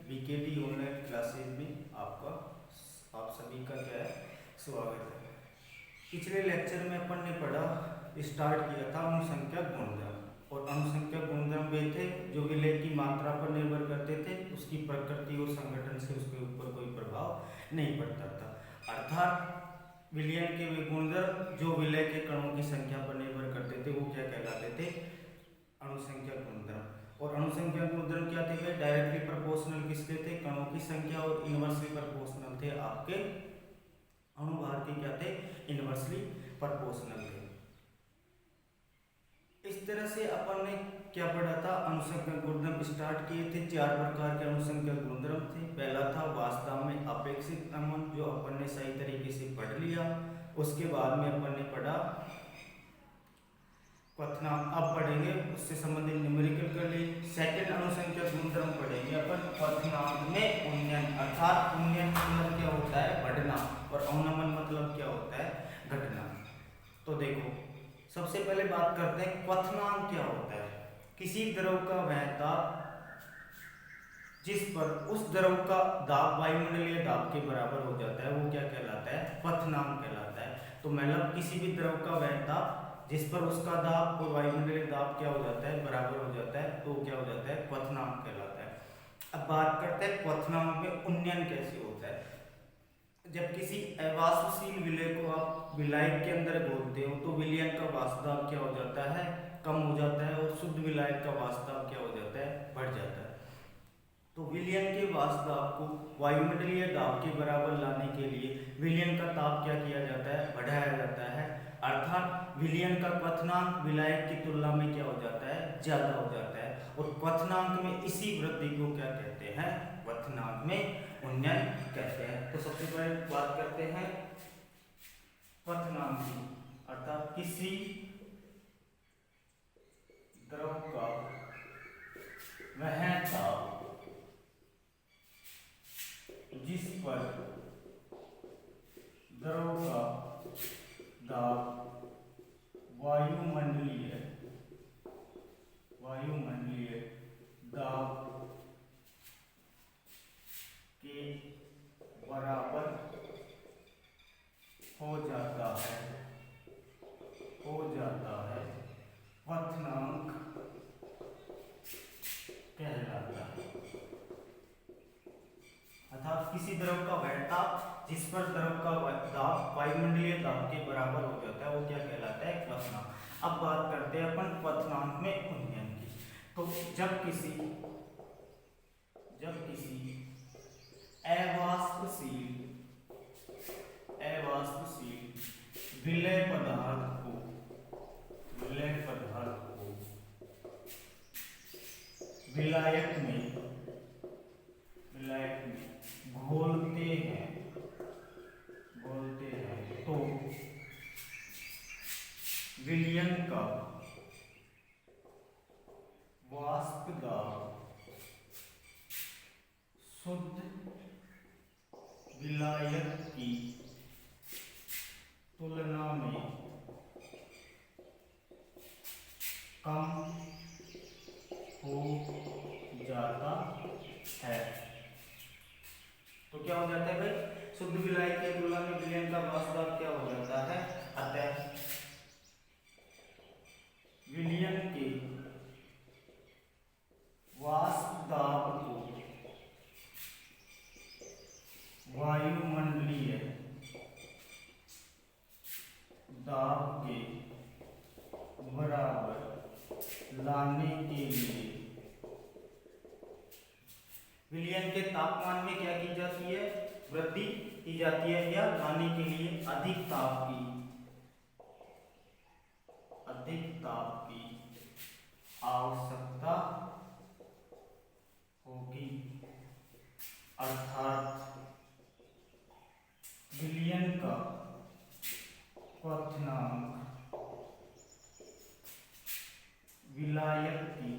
BKD online classes में आप सभी का क्या है स्वागत है। पिछले लेक्चर में अपन ने पढ़ा स्टार्ट किया था अनुसंख्यक गुणधर्म और अनुसंख्यक गुणधर्म वे थे जो विलय की मात्रा पर निर्भर करते थे, उसकी प्रकृति और संगठन से उसके ऊपर कोई प्रभाव नहीं पड़ता था। अर्थात विलयन के वे गुणधर्म जो विलय के कणों की संख्या पर निर्भर करते थे वो क्या कहलाते थे, अनुसंख्यक गुणधर्म। और अनुसंख्यक गुणधर्म क्या थे, डायरेक्टली प्रोपोर्शनल किसके थे, कणों की संख्या, और इनवर्सली प्रोपोर्शनल थे आपके अणुभार के क्या थे, इनवर्सली प्रोपोर्शनल थे। इस तरह से अपन ने क्या पढ़ा था, अनुसंख्यक गुणधर्म स्टार्ट किए थे। 4 प्रकार के अनुसंख्यक गुणधर्म थे। पहला था वास्तव में अपेक्षित नमन, जो अपन ने सही तरीके से पढ़ लिया। उसके बाद में अपन ने पढ़ा क्वथनांक, अब पढ़ेंगे उससे संबंधित न्यूमेरिकल कर लिए। सेकंड अनुसंख्यक गुणधर्म पढ़ेंगे अपन क्वथनांक में उन्नयन, अर्थात उन्नयन मतलब क्या होता है, बढ़ना, और अवनमन मतलब क्या होता है, घटना। तो देखो सबसे पहले बात करते हैं क्वथनांक क्या होता है। किसी द्रव का वह दाब जिस पर उस द्रव का दाब वायुमंडलीय दाब के बराबर हो जाता है वो क्या कहलाता है, क्वथनांक कहलाता है। तो मतलब किसी भी द्रव का वह दाब जिस पर उसका दाब और वायुमंडलीय दाब क्या हो जाता है, बराबर हो जाता है, तो क्या हो जाता है, क्वथनांक कहलाता है। अब बात करते हैं क्वथनांक में उन्नयन कैसे होता है। जब किसी अवाष्पशील विलय को आप विलायक के अंदर घोलते हो तो विलयन का वाष्पदाब क्या हो जाता है, कम हो जाता है, और शुद्ध विलायक का वाष्पदाब क्या हो जाता है, बढ़ जाता है। तो विलयन के वाष्पदाब को वायुमंडलीय दाब के बराबर लाने के लिए विलयन का ताप क्या किया जाता है, बढ़ाया जाता है। अर्थात विलयन का क्वथनांक विलायक की तुलना में क्या हो जाता है, ज्यादा हो जाता है। और क्वथनांक में इसी वृद्धि को क्या कहते हैं, क्वथनांक में उन्नयन कहते हैं। तो सबसे पहले बात करते हैं क्वथनांक की, अर्थात किसी द्रव का वह ताप जिस पर द्रव का दाब वायुमंडलीय दाब के बराबर हो जाता है क्वथनांक कहलाता है। अर्थात किसी द्रव का वह ताप जिस पर द्रव का दाब वायुमंडलीय दाब के बराबर हो जाता है वो क्या कहलाता है, क्वथनांक। अब बात करते हैं अपन क्वथनांक में उन्नयन की। तो जब किसी अवाष्पशील विलय पदार्थ को विलायक में घोलते हैं तो विलयन का वाष्पदाब शुद्ध विलायक की तुलना में कम हो जाता है। तो क्या हो जाता है भाई, शुद्ध विलायक की तुलना में विलयन का वाष्पदाब क्या हो जाता है, अतः विलयन के वाष्पदाब को वायुमंडलीय दाब के बराबर लाने के लिए विलयन के तापमान में क्या की जाती है, वृद्धि की जाती है, या लाने के लिए अधिक ताप की आवश्यकता होगी। अर्थात विलयन का क्वथनांक विलायक की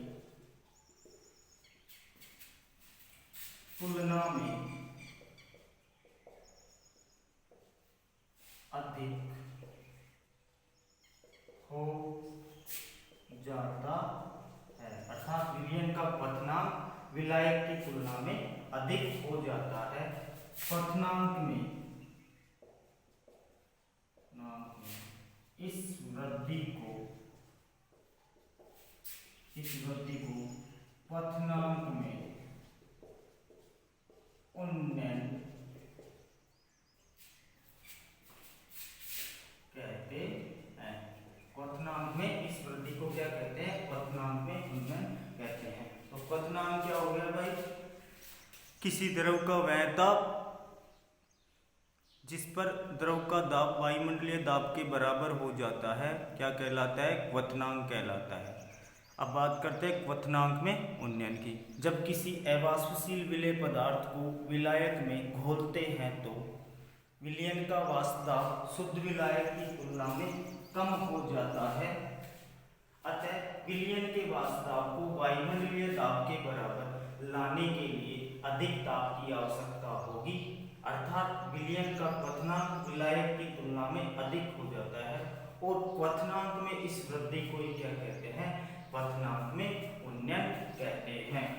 तुलना में अधिक हो जाता है। अर्थात विलयन का क्वथनांक विलायक की तुलना में अधिक हो जाता है। क्वथनांक में इस वृद्धि को क्वथनांक में उन्नयन कहते हैं। क्वथनांक में इस वृद्धि को क्या कहते हैं? क्वथनांक में उन्नयन कहते हैं। तो क्वथनांक क्या हो गया भाई? किसी द्रव का वह दाब जिस पर द्रव का दाब वायुमंडलीय दाब के बराबर हो जाता है क्या कहलाता है? क्वथनांक कहलाता है। अब बात करते हैं क्वथनांक में उन्नयन की। जब किसी अवाष्पशील विलेय पदार्थ को विलायक में घोलते हैं तो विलयन का वाष्प दाब शुद्ध विलायक की तुलना में कम हो जाता है। अतः विलयन के वाष्प दाब को वायुमंडलीय दाब के बराबर लाने के लिए अधिक दाब की आवश्यकता होगी, अर्थात विलयन का क्वथनांक विलायक की तुलना में अधिक हो जाता है। और क्वथनांक में इस वृद्धि को ही क्या कहते हैं? क्वथनांक में उन्नयन कहते हैं।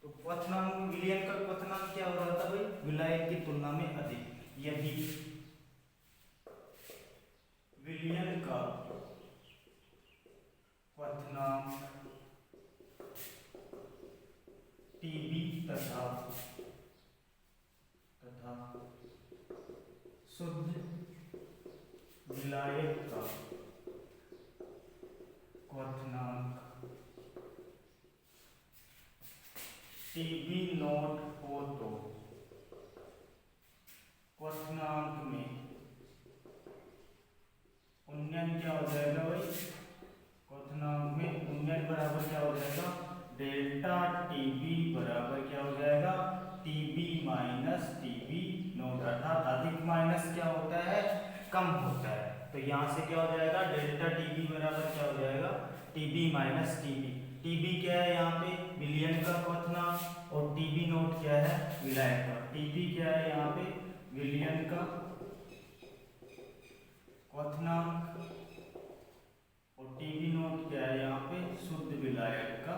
तो क्वथनांक विलयन का क्वथनांक क्या हो रहा था भाई? विलायक की तुलना में अधिक। यदि विलयन का क्वथनांक Tb तथा शुद्ध विलायक का क्वथनांक Tb नॉट हो तो क्वथनांक में उन्नयन क्या हो जाएगा भाई? क्वथनांक में उन्नयन बराबर क्या हो जाएगा? डेल्टा Tb बराबर क्या हो जाएगा? Tb माइनस Tb नॉट, अर्थात अधिक माइनस क्या होता है? कम होता है। तो यहाँ से क्या हो जाएगा? डेल्टा Tb बराबर क्या हो जाएगा? Tb minus Tb। Tb क्या है यहाँ पे? विलयन का क्वथनांक, और Tb नॉट क्या है? विलायक का। Tb क्या है यहाँ पे? विलयन का क्वथनांक, और Tb नॉट क्या है यहाँ पे? शुद्ध विलायक का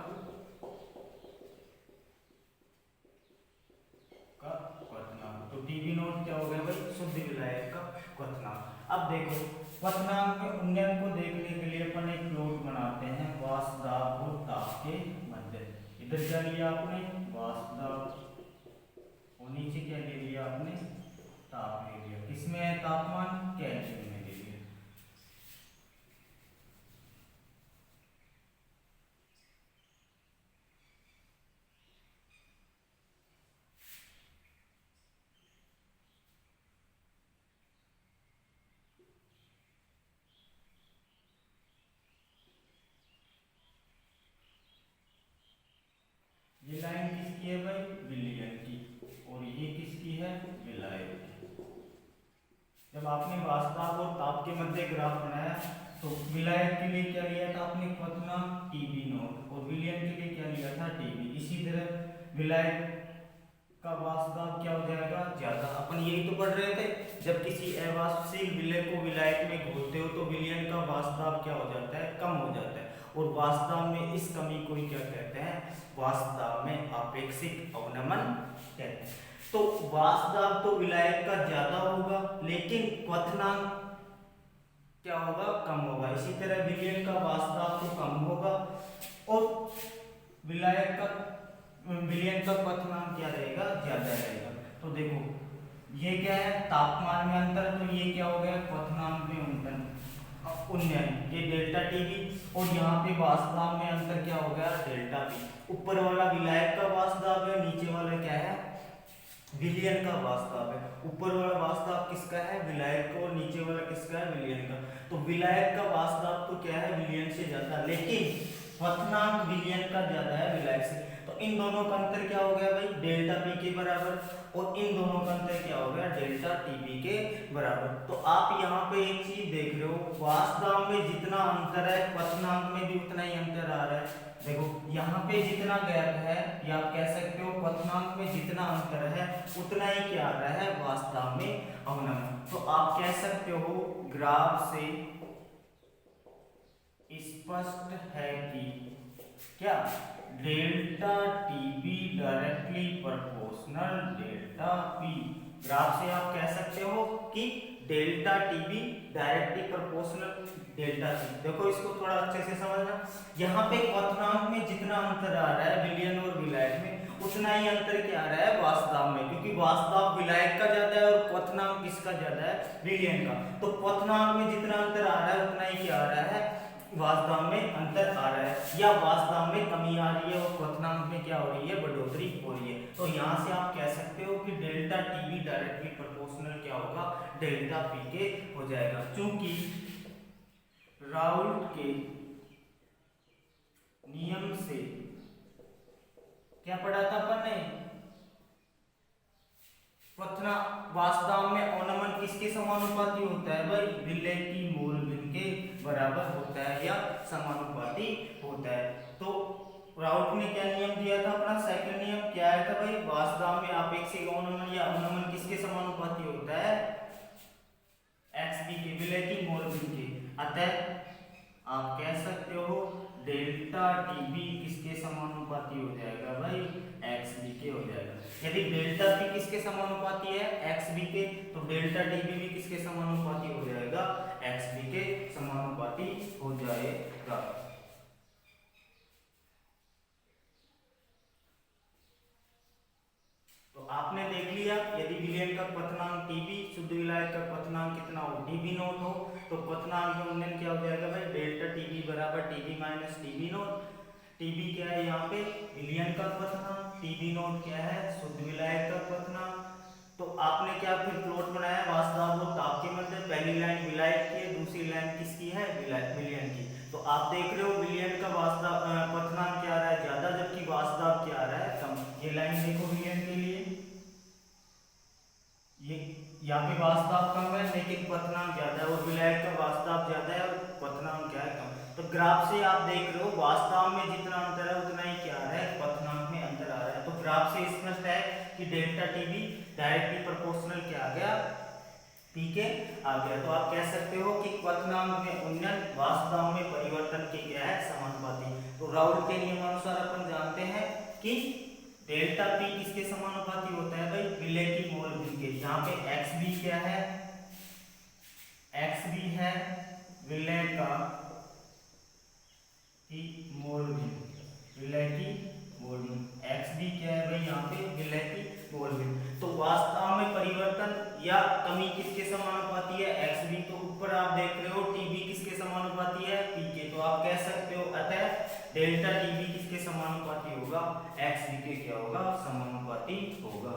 क्वथनांक। तो Tb नॉट क्या हो गया भाई? शुद्ध विलायक का क्वथनांक। अब देखो क्वथनांक में उन्नयन को देखने के लिए अपन एक प्लॉट बनाते हैं वाष्प दाब और ताप के मध्य। इधर क्या लिया आपने? वाष्प दाब, और नीचे क्या ले लिया आपने? ताप ले लिया। किसमें है तापमान? केल्विन में ले लिया। ये लाइन किसकी है भाई? विलयन की, और ये किसकी है? विलायक की। जब आपने वाष्प दाब और ताप के मध्य ग्राफ बनाया तो विलायक के लिए क्या लिया था आपने? क्वथनांक Tb नॉट, और विलयन के लिए क्या लिया था? Tb। इसी तरह विलायक का वाष्प दाब क्या हो जाएगा? ज्यादा। अपन यही तो पढ़ रहे थे, जब किसी अवाष्पशील विलय को विलायक में घोलते हो तो विलयन का वाष्प दाब क्या हो जाता है? कम हो जाता है। और वाष्प दाब में इस कमी को ही क्या कहते हैं? वाष्प दाब में आपेक्षिक अवनमन कहते हैं। तो वाष्प दाब तो विलायक का ज्यादा होगा, लेकिन क्वथनांक क्या होगा? कम होगा। इसी तरह विलयन का वाष्प दाब तो कम होगा, और विलायक का विलयन का क्वथनांक क्या रहेगा? ज्यादा रहेगा। तो देखो ये क्या है? तापमान में अंतर, तो ये क्या हो गया? क्वथनांक में उन्नयन, ये डेल्टा Tb, और यहाँ पे वाष्प दाब में अंतर क्या हो गया? Delta P। ऊपर वाला विलायक का वाष्प दाब है, नीचे वाला क्या है? विलियन का वास्तव है। ऊपर वाला वास्तव किसका है, विलायक का, और नीचे वाला किसका है, विलियन का। तो विलायक का वास्तव तो क्या है, विलियन से ज्यादा, लेकिन क्वथनांक विलियन का ज्यादा है विलायक से। तो इन दोनों का अंतर क्या हो गया भाई, डेल्टा पी के बराबर, और इन दोनों का अंतर क्या हो गया, डेल्टा टीबी के बराबर। तो आप यहाँ पे एक चीज देख रहे हो, वास्तव में जितना अंतर है क्वथनांक में भी उतना ही अंतर आ रहा है। देखो यहाँ पे जितना गैप है, या आप कह सकते हो क्वथनांक में जितना अंतर है उतना ही क्या आ रहा है वास्तव में अवनमन। तो आप कह सकते हो ग्राफ से स्पष्ट है कि क्या delta TB directly proportional delta P. Graph से आप कह सकते हो कि delta TB directly proportional delta P. देखो इसको थोड़ा अच्छे से समझना, यहाँ पे क्वथनांक में जितना अंतर आ रहा है विलियन और विलायक में, उतना ही अंतर क्या आ रहा है वास्तव में, क्योंकि वास्तव विलायक का ज्यादा है और क्वथनांक किसका ज्यादा है, विलियन का। तो क्वथनांक में जितना अंतर आ रहा है उतना ही क्या आ रहा है वास्तव में अंतर आ रहा है, या वास्तव में कमी आ रही है और क्वथनांक में क्या हो रही है, बढ़ोतरी हो रही है। तो यहाँ से आप कह सकते हो कि डेल्टा टीबी डायरेक्टली प्रोपोर्शनल क्या होगा, डेल्टा पी के हो जाएगा। क्योंकि राउल्ट के नियम से क्या पढ़ा था अपन ने, क्वथना वास्तव में अवनमन किसके समानुपाती होता है भाई, विलय की मूल भिन्न के बराबर होता है या समानुपाती होता है। तो राउल्ट ने क्या नियम दिया था, अपना सेकंड नियम क्या है था भाई, वास्तव में आपेक्षिक अवनमन या अवनमन किसके समानुपाती होता है, एक्स बी के, विलय की मूल भिन्न के। अतः आप कह सकते हो डेल्टा टीबी किसके समानुपाती हो जाएगा भाई, एक्स बी के हो जाएगा। यदि डेल्टा पी किसके समानुपाती है, एक्स बी के, तो डेल्टा टीबी भी किसके समानुपाती हो जाएगा, एक्स बी के समानुपाती हो जाएगा। तो आपने देख लिया, यदि विलयन का क्वथनांक टीबी, शुद्ध विलायक का क्वथनांक कितना हो, टीबी नॉट हो, तो क्वथनांक में उन्नयन क्या हो जाएगा भाई, डेल्टा टीबी बराबर TB minus TB naught. TB क्या है यहाँ पे, विलयन का क्वथनांक, टीबी नॉट क्या है, शुद्ध विलायक का क्वथनांक। तो आपने क्या फिर प्लॉट बनाया, वास्तव और ताप के मध्य, पहली लाइन विलायक की है, दूसरी लाइन किसकी है, विलयन की। तो आप देख रहे हो विलयन का वास्तव क्वथनांक क्या आ रहा है ज्यादा, जबकि वास्तव क्या आ रहा है कम। ये लाइन देखो विलयन के लिए, ये यहाँ पे वास्तव कम है लेकिन क्वथनांक ज्यादा है, और विलायक का वास्तव ज्यादा है और क्वथनांक क्या है कम। तो ग्राफ से आप देख रहे हो वास्तव में जितना अंतर है उतना ही क्या आ रहा है, क्वथनांक में अंतर आ रहा है। तो ग्राफ से स्पष्ट है कि डेल्टा टीबी डायरेक्टली प्रोपोर्शनल क्या आ गया, पी के आ गया। तो आप कह सकते हो कि क्वथनांक में उन्नयन वास्तव में परिवर्तन के क्या है, समानुपाती। तो राउल्ट के नियमानुसार अपन जानते हैं कि डेल्टा पी किसके समानुपाती होता है भाई, विलय की मोल भिन्न के। यहाँ पे एक्स बी क्या है, एक्स बी है विलय का की मोल भिन्न, विलय की मोल भिन्न। एक्स बी क्या है भाई, यहाँ पे विलय की मोल भिन्न। तो वास्तव में परिवर्तन या कमी किसके समानुपाती है, एक्स बी। तो ऊपर आप देख रहे हो टीबी किसके समानुपाती है, पी के। तो आप कह सकते हो अतः डेल्टा टीबी किसके समानुपाती होगा, एक्स बी के क्या होगा, समानुपाती होगा।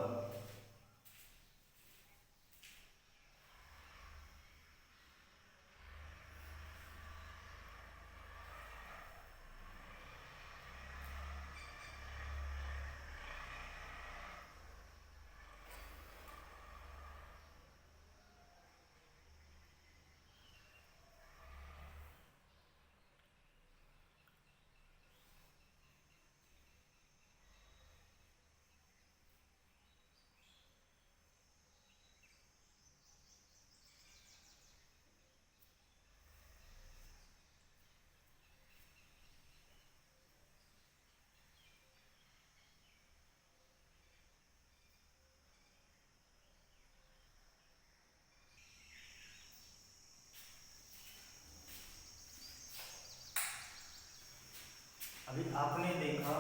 अभी आपने देखा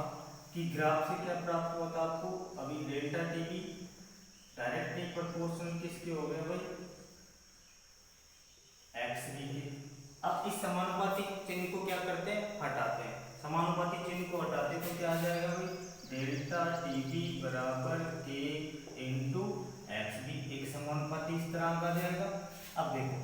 कि ग्राफ से क्या प्राप्त हुआ था आपको, अभी डेल्टा टीबी डायरेक्टली प्रोपोर्शनल किसके हो गए भाई, एक्स बी के। अब इस समानुपाती चिन्ह को क्या करते हैं, हटाते हैं। समानुपाती चिन्ह को हटाते हैं तो क्या आ जाएगा भाई, डेल्टा टीबी बराबर के इंटू एक्स बी, एक समानुपाती स्थिरांक आ जाएगा। अब देखो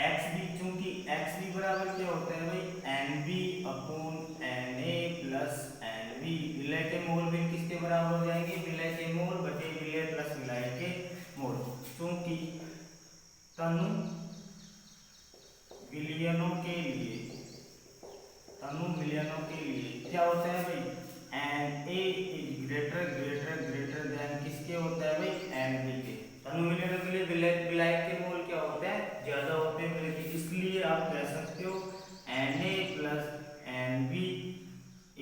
एक्स बी, चूंकि एक्स बी बराबर क्या होता है भाई N B upon N A plus N B, विलय के मोल भी किसके बराबर हो जाएंगे, विलय के मोल बटे विलय प्लस विलय के मोल। चूंकि तनु विलयनों के लिए, तनु विलयनों के लिए क्या होता है भाई N A is greater greater greater than किसके होता है भाई एन बी के। तनु विलयनों के लिए विलायक के मोल क्या होते हैं ज्यादा होते हैं विलय के, इसलिए आप कह सकते हो N A plus N B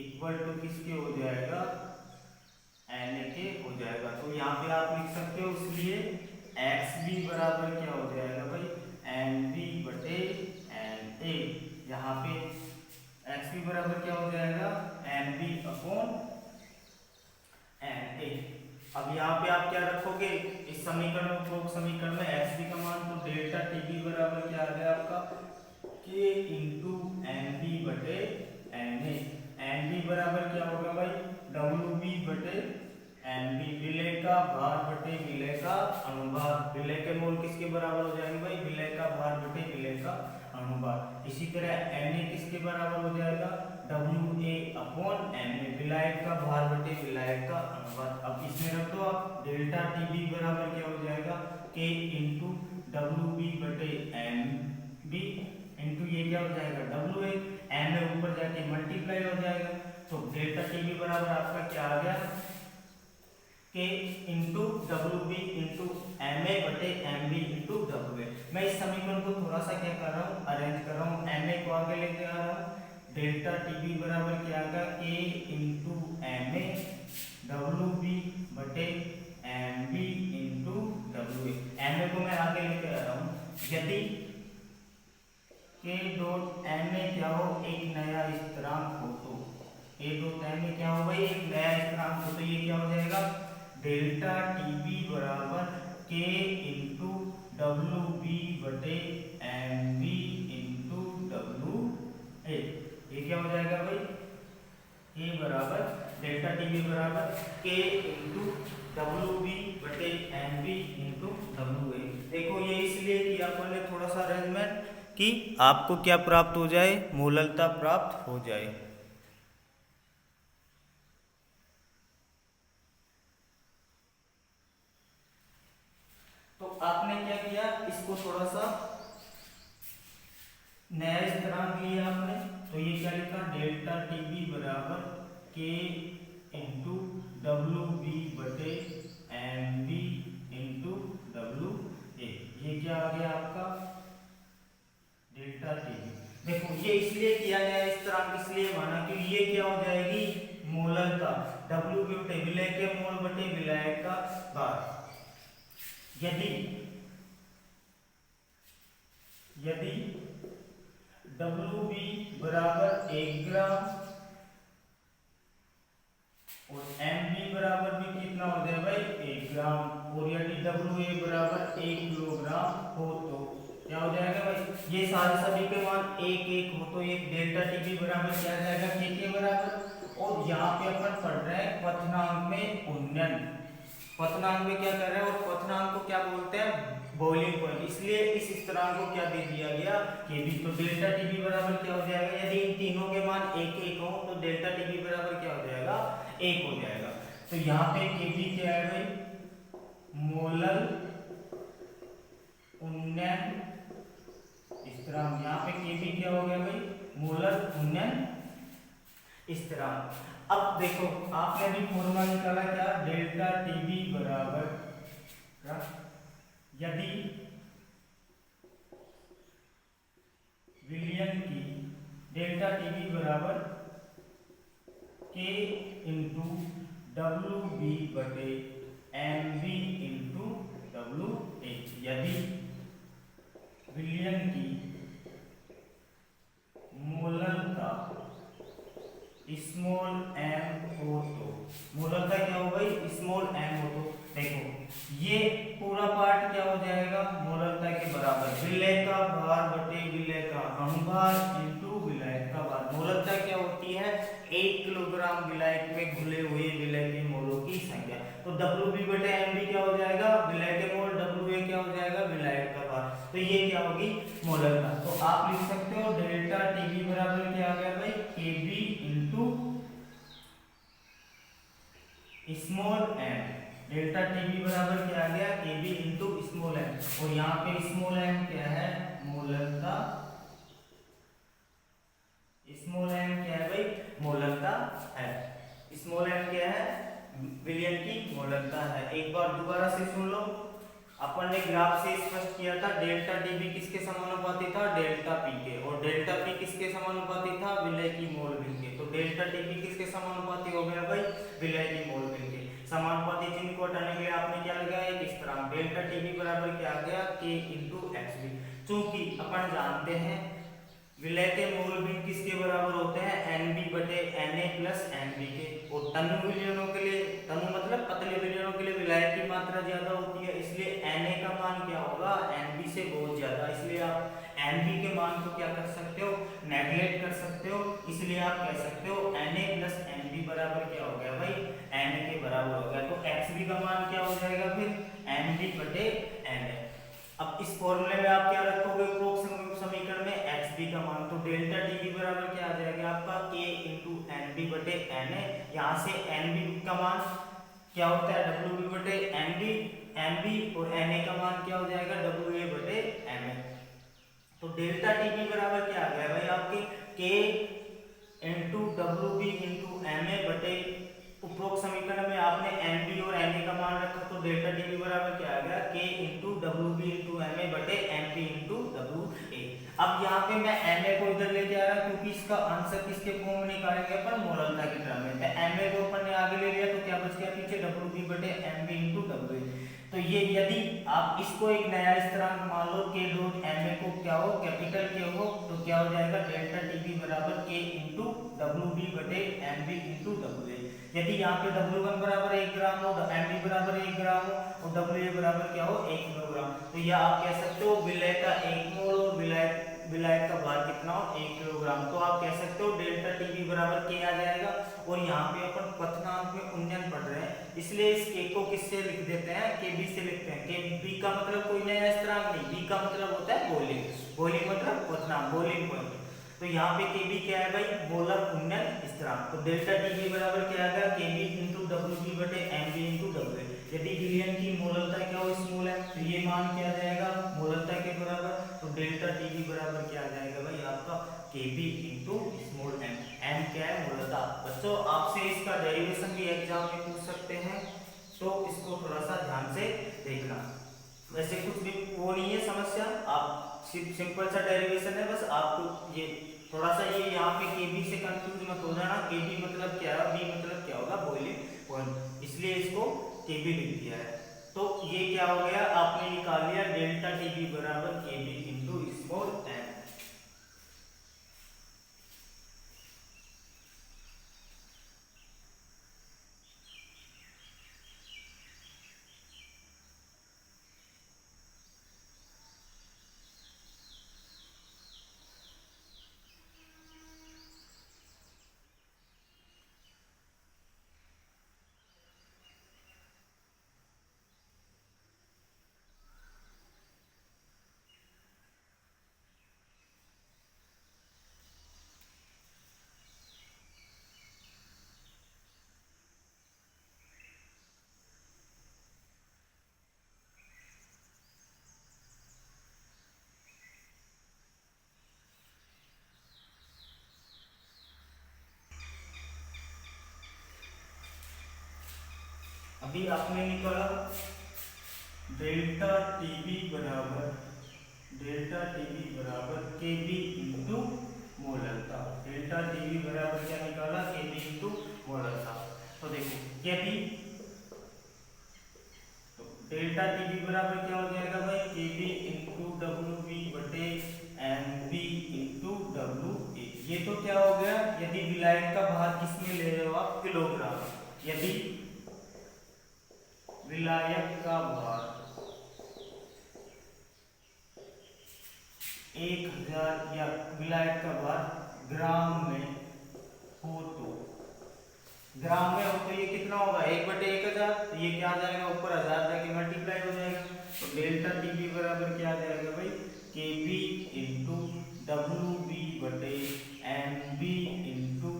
equal to किसके हो जाएगा एन ए के हो जाएगा। तो यहाँ पे आप लिख सकते हो इसलिए एक्स बी बराबर क्या हो जाएगा भाई एन बी बटे एन ए, यहाँ पे एक्स बी बराबर क्या हो जाएगा N B upon N A. अब यहाँ पे आप क्या रखोगे इस समीकरण को, समीकरण में एक्स बी का मान, तो डेल्टा टी बी बराबर क्या आ गया आपका के इंटू एन बी बटे एन ए। एन बी बराबर क्या होगा भाई डब्ल्यू बी बटे एन बी, विलय का भार बटे विलय का अनुभार। विलय के मोल किसके बराबर हो जाएंगे भाई विलय का भार बटे विलय का अनुभार। इसी तरह एन ए किसके बराबर हो जाएगा W A upon N A, विलायक का भार बटे विलायक का अनुभार। अब इसमें रख दो आप डेल्टा टी बी बराबर क्या हो जाएगा के इंटू डब्ल्यू बी बटे एन बी इंटू ये क्या हो जाएगा डब्ल्यू ए, एन में ऊपर जाके मल्टीप्लाई हो जाएगा। तो डेल्टा टी बी बराबर आपका क्या आ गया k into W B into M A बटे M B into W A. मैं इस समीकरण को थोड़ा सा क्या कर रहा हूँ अरेंज कर रहा हूँ, एम ए को आगे लेके आ रहा हूँ। डेल्टा टी बी बराबर क्या आएगा k into M A W B बटे M B into W A. M A को मैं आगे लेके आ रहा हूँ, यदि के डॉट एम ए क्या हो एक नया स्थिरांक हो, तो के डॉट एम ए क्या हो भाई एक नया स्थिरांक हो, तो ये क्या हो जाएगा डेल्टा टी बी बराबर के इंटू डब्ल्यू बी बटे M B into W A. ये क्या हो जाएगा भाई के बराबर डेल्टा टी बी बराबर के इंटू डब्ल्यू बी बटे M B into W A. देखो ये इसलिए किया अपन ने थोड़ा सा अरेंजमेंट कि आपको क्या प्राप्त हो जाए मूललता प्राप्त हो जाए। तो आपने क्या किया इसको थोड़ा सा नया स्थिरांक लिया आपने, तो ये क्या लिखा डेल्टा टी बी बराबर के इंटू डब्ल्यू बी बटे M B into W A. ये क्या आ गया आपका डेल्टा टी बी। देखो ये इसलिए किया गया इस तरह इसलिए माना कि ये क्या हो जाएगी मूललता, डब्ल्यू बी बटे विलय के मोल बटे विलय का भार। यदि डब्ल्यू बी बराबर 1 ग्राम और एम बी बराबर भी कितना हो जाए भाई 1 ग्राम, और यदि डब्ल्यू ए बराबर 1 किलोग्राम हो तो क्या हो जाएगा भाई ये सारे सभी के मान 1 1 हो, तो ये डेल्टा टी बी बराबर क्या आ जाएगा के बराबर। और यहाँ पे अपन पढ़ रहे हैं क्वथनांक में उन्नयन, क्वथनांक में क्या कर रहे हैं और क्वथनांक को क्या बोलते हैं बॉइलिंग पॉइंट, इसलिए इस स्थिरांक को क्या दे दिया गया के बी। तो डेल्टा टी बी बराबर क्या हो जाएगा यदि इन तीनों के मान 1 1 हो तो डेल्टा टी बी बराबर क्या हो जाएगा 1 हो जाएगा। तो यहाँ पे के बी क्या है भाई मोलल उन्नयन स्थिरांक, यहाँ पे के बी क्या हो गया भाई मोलल उन्नयन स्थिरांक। अब देखो आपने भी फॉर्मूला निकाला क्या डेल्टा टी बी बराबर यदि विलयन की डेल्टा टी बी बराबर के इंटू डब्ल्यू बी बटे M B into W A. यदि विलयन की मूललता स्मॉल एम हो तो, मूललता क्या हो भाई स्मॉल एम हो तो देखो ये पूरा पार्ट क्या हो जाएगा मूललता के बराबर विलय का भार बटे विलय का अनुभार इंटू विलय का भार। मूललता क्या होती है 1 किलोग्राम विलायक में घुले हुए विलय के मोलों की संख्या। तो डब्ल्यू बी बटे एम बी क्या हो जाएगा विलायक के मोल, डब्ल्यू ए क्या हो जाएगा विलायक का भार। तो ये क्या होगी मोलकता। तो आप लिख सकते हो डेल्टा टीबी बराबर क्या आ गया भाई केबी into small M. Delta TB बराबर क्या आ गया केबी इंटू स्मॉल एम, और यहाँ पे स्मॉल एम क्या है मोलकता। स्मॉल एम क्या है भाई मोलकता है। स्मॉल एम क्या है विलयन की मोलकता है। एक बार दोबारा से सुन लो, अपन ने ग्राफ से स्पष्ट किया था डेल्टा टीबी किसके समानुपाती था डेल्टा पी के, और डेल्टा पी किसके समानुपाती था विलय की मोल बिंदु के। तो डेल्टा टीबी किसके समानुपाती हो गया भाई विलय की मोल बिंदु के। समानुपाती चिन्ह को हटाने के लिए आपने क्या लगाया एक स्थिरांक। डेल्टा टीबी बराबर क्या आ गया के इंटू एक्स बी। चूंकि अपन जानते हैं विलय के मोल बिंदु किसके बराबर होते हैं एन बी बटे N A plus N B के, और तनु विलयनों के लिए, तनु मतलब पतले विलयनों के लिए विलायक की मात्रा ज्यादा होती है, इसलिए एन ए का मान क्या होगा एन बी से बहुत ज्यादा। इसलिए आप एन बी के मान को क्या कर सकते हो नेगलेक्ट कर सकते हो, इसलिए आप कह सकते हो N A plus N B बराबर क्या हो गया भाई एन ए के बराबर हो गया। तो एक्स बी का मान क्या हो जाएगा फिर एन बी बटे एन ए। अब इस फॉर्मूले में आप क्या रखोगे उपरोक्त समीकरण में एक्स बी का मान। तो डेल्टा टी बी बराबर क्या आ जाएगा आपका के इंटू एन बी बटे एन ए। यहाँ से एन बी का मान क्या होता है डब्ल्यू बी बटे एन बी, एम बी, और एन ए का मान क्या हो जाएगा डब्ल्यू ए बटे एम ए। तो डेल्टा टी बी बराबर क्या आ गया भाई आपके K into W B into M A बटे उपरोक्त समीकरण में आपने एन बी और एन ए का मान रखा, तो डेल्टा टी बी बराबर क्या आ गया k into W B into M A बटे M B into W A. अब यहाँ पे मैं एम ए को इधर लेके आ रहा क्योंकि इसका आंसर किसके फॉर्म में निकालेंगे अपन मोलकता की टर्म में। एम ए को अपन ने आगे ले लिया तो क्या बच गया पीछे डब्ल्यू बी बटे M B into W A. तो ये यदि आप इसको एक नया स्थिरांक मान लो के डॉट एम ए को क्या हो कैपिटल के हो, तो क्या हो जाएगा डेल्टा टी बी बराबर के इंटू डब्ल्यू बी बटे M B into W A. यदि यहाँ पे W1 बराबर 1 ग्राम हो, MB बराबर 1 ग्राम हो और WA बराबर क्या हो 1 किलोग्राम, तो यह आप कह सकते हो विलय का 1 मोल और विलायक का भार कितना हो 1 किलोग्राम। तो आप कह सकते हो डेल्टा टीबी बराबर के आ जाएगा। और यहाँ पे अपन क्वथनांक में उन्नयन पढ़ रहे हैं, इसलिए इस के को किससे लिख देते हैं के बी से लिखते हैं। के बी का मतलब कोई नया स्थिरांक नहीं, बी का मतलब होता है बॉइलिंग, बॉइलिंग मतलब क्वथनांक बॉइलिंग पॉइंट। तो यहाँ पे केबी क्या है भाई मोलर उन्नयन स्थिरांक। तो डेल्टा टीबी बराबर क्या आएगा केबी इंटू डब्ल्यू बी बटे एम बी इंटू डब्ल्यू। यदि विलयन की मोलरता क्या हो स्मॉल है तो ये मान क्या आ जाएगा मोलरता के बराबर। तो डेल्टा टीबी बराबर क्या आ जाएगा भाई आपका केबी इंटू स्मॉल एम। एम क्या है मोलरता। बच्चों आपसे इसका डेरिवेशन भी एग्जाम में पूछ सकते हैं, तो इसको थोड़ा सा ध्यान से देखना। वैसे कुछ भी वो नहीं है समस्या, आप सिंपल सा डेरिवेशन है, बस आपको ये थोड़ा सा ये यहाँ पे केबी से कंफ्यूज मत हो जाना। केबी मतलब क्या है बी मतलब क्या होगा बॉइलिंग पॉइंट, इसलिए इसको केबी लिख दिया है। तो ये क्या हो गया आपने निकाल लिया डेल्टा टीबी बराबर केबी इंटू स्मॉल एम। अभी आपने निकाला डेल्टा टीबी बराबर केबी इंटू मोलरता। डेल्टा टीबी बराबर क्या निकाला केबी इंटू मोलरता। तो देखो केबी तो डेल्टा टीबी बराबर क्या हो जाएगा भाई केबी इंटू डब्ल्यू बी बटे M B into W A. ये तो क्या हो गया यदि विलायक का भार किसमें ले रहे हो आप किलोग्राम, यदि विलायक का भार 1000 या विलायक का भार ग्राम में हो तो ग्राम में हो तो ये कितना होगा 1/1000, तो ये क्या आ जाएगा ऊपर 1000 जाके मल्टीप्लाई हो जाएगा। तो डेल्टा टीबी बराबर क्या आ जाएगा भाई K B into W B बटे M B into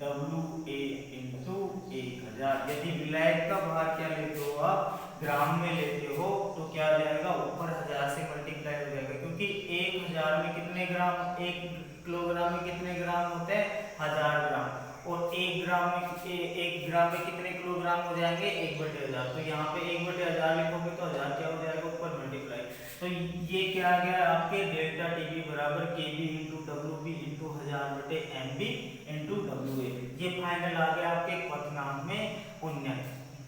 W A into 1000। यदि विलायक का भार क्या लेते हो आप ग्राम में लेते हो तो क्या आ जाएगा ऊपर 1000 से मल्टीप्लाई हो जाएगा, क्योंकि 1000 में कितने ग्राम, 1 किलोग्राम में कितने ग्राम होते हैं 1000 ग्राम, और 1 ग्राम में 1 ग्राम में कितने किलोग्राम हो जाएंगे 1/1000। तो यहाँ पे 1/1000 लिखोगे तो 1000 क्या हो जाएगा ऊपर मल्टीप्लाई। तो ये क्या आ गया आपके डेल्टा टीबी बराबर K B into W B into 1000 बटे M B into W A. ये फाइनल आ गया आपके क्वथनांक में उन्नयन।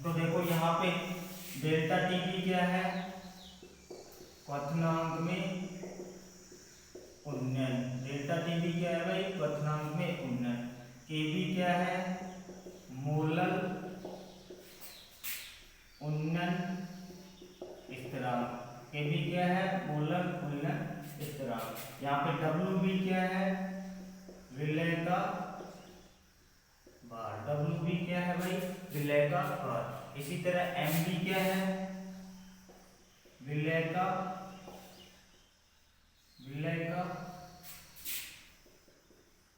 तो देखो यहाँ पे डेल्टा टीबी क्या है क्वथनांक में उन्नयन, डेल्टा टीबी क्या है भाई क्वथनांक में उन्नयन। केबी क्या है मोलर उन्नयन स्थिरांक, केबी क्या है मोलर उन्नयन स्थिरांक। यहाँ पे डब्ल्यू बी क्या है विलय का भार, डब्ल्यू बी क्या है भाई विलय का भार। इसी तरह एम बी क्या है विलय का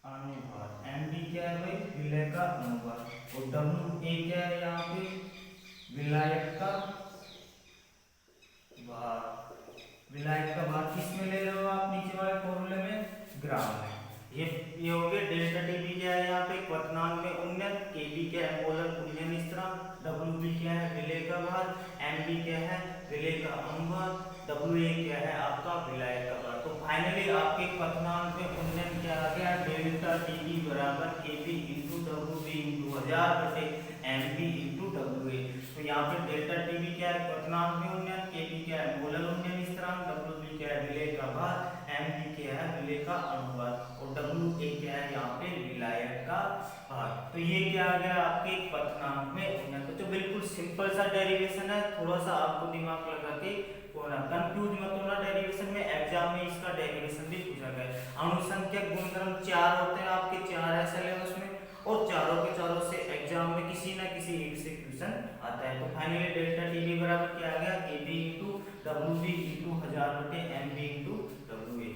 अनुभार, एम बी क्या है भाई विलय का अनुभार, और डब्ल्यू ए क्या है यहाँ पे विलायक का भार। विलायक का भार किस में ले रहे हो आप नीचे वाले फॉर्मूले में ग्राम में। ये हो गया डेल्टा टीबी क्या है यहाँ पे क्वथनांक में उन्नयन, केबी क्या है मोलर उन्नयन स्थिरांक, डब्ल्यू बी क्या है विलय का भार, एम बी क्या है विलय का अनुभार, डब्ल्यू ए क्या है आपका विलायक का भार। तो फाइनली आपके क्वथनांक में उन्नयन क्या आ गया डेल्टा टीबी बराबर K B into W B into 1000 बटे M B into W A. तो यहाँ पे डेल्टा टीबी क्या है क्वथनांक में उन्नयन, केबी क्या है मोलर उन्नयन स्थिरांक, डब्ल्यू बी क्या है विलय का भार, एम बी क्या है विलय का अनुभार, और डब्ल्यू ए क्या है यहाँ पे विलायक का भार। तो ये क्या आ गया आपके क्वथनांक में उन्नयन। तो जो बिल्कुल सिंपल सा डेरिवेशन है, थोड़ा सा आपको दिमाग लगा के होना, कंफ्यूज मत होना। डेरिवेशन में एग्जाम में इसका डेरिवेशन भी पूछा गया है। अणुसंख्यक गुणधर्म 4 होते हैं आपके, 4 है सिलेबस में, और चारों के चारों से एग्जाम में किसी ना किसी एक से क्वेश्चन आता है। तो फाइनली डेल्टा टीबी बराबर क्या आ गया K B into W B into 1000 बटे M B into W A.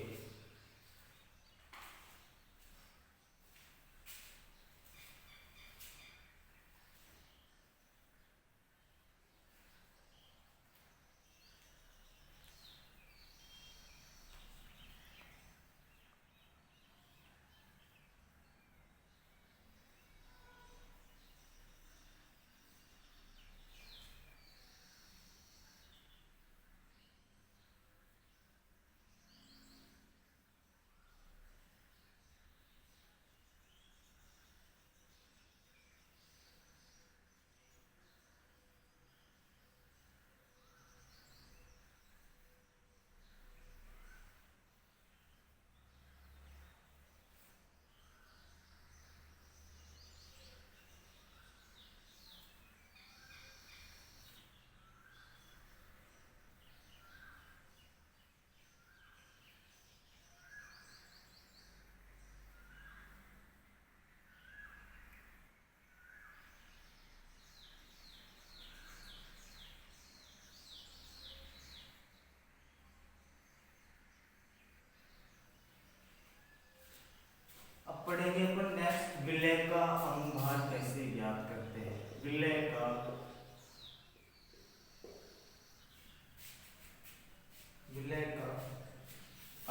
अब पढ़ेंगे अपन नेक्स्ट विलय का अनुभार कैसे ज्ञात करते हैं। विलय का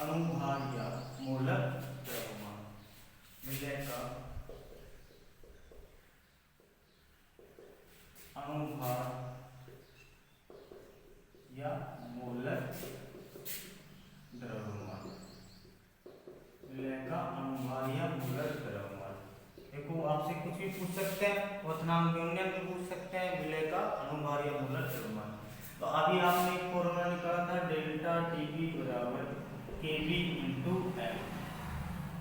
अनुभार या मोलर द्रव्यमान, विलय का अनुभार या मोलर द्रव्यमान, विलय का अनुभार या मोलर द्रव्यमान। देखो आपसे कुछ भी पूछ सकते हैं, क्वथनांक में उन्नयन भी पूछ सकते हैं, विलय का अनुभार या मोलर द्रव्यमान। तो अभी आपने एक फॉर्मूला निकाला था डेल्टा टीबी बराबर केबी इंटू एम,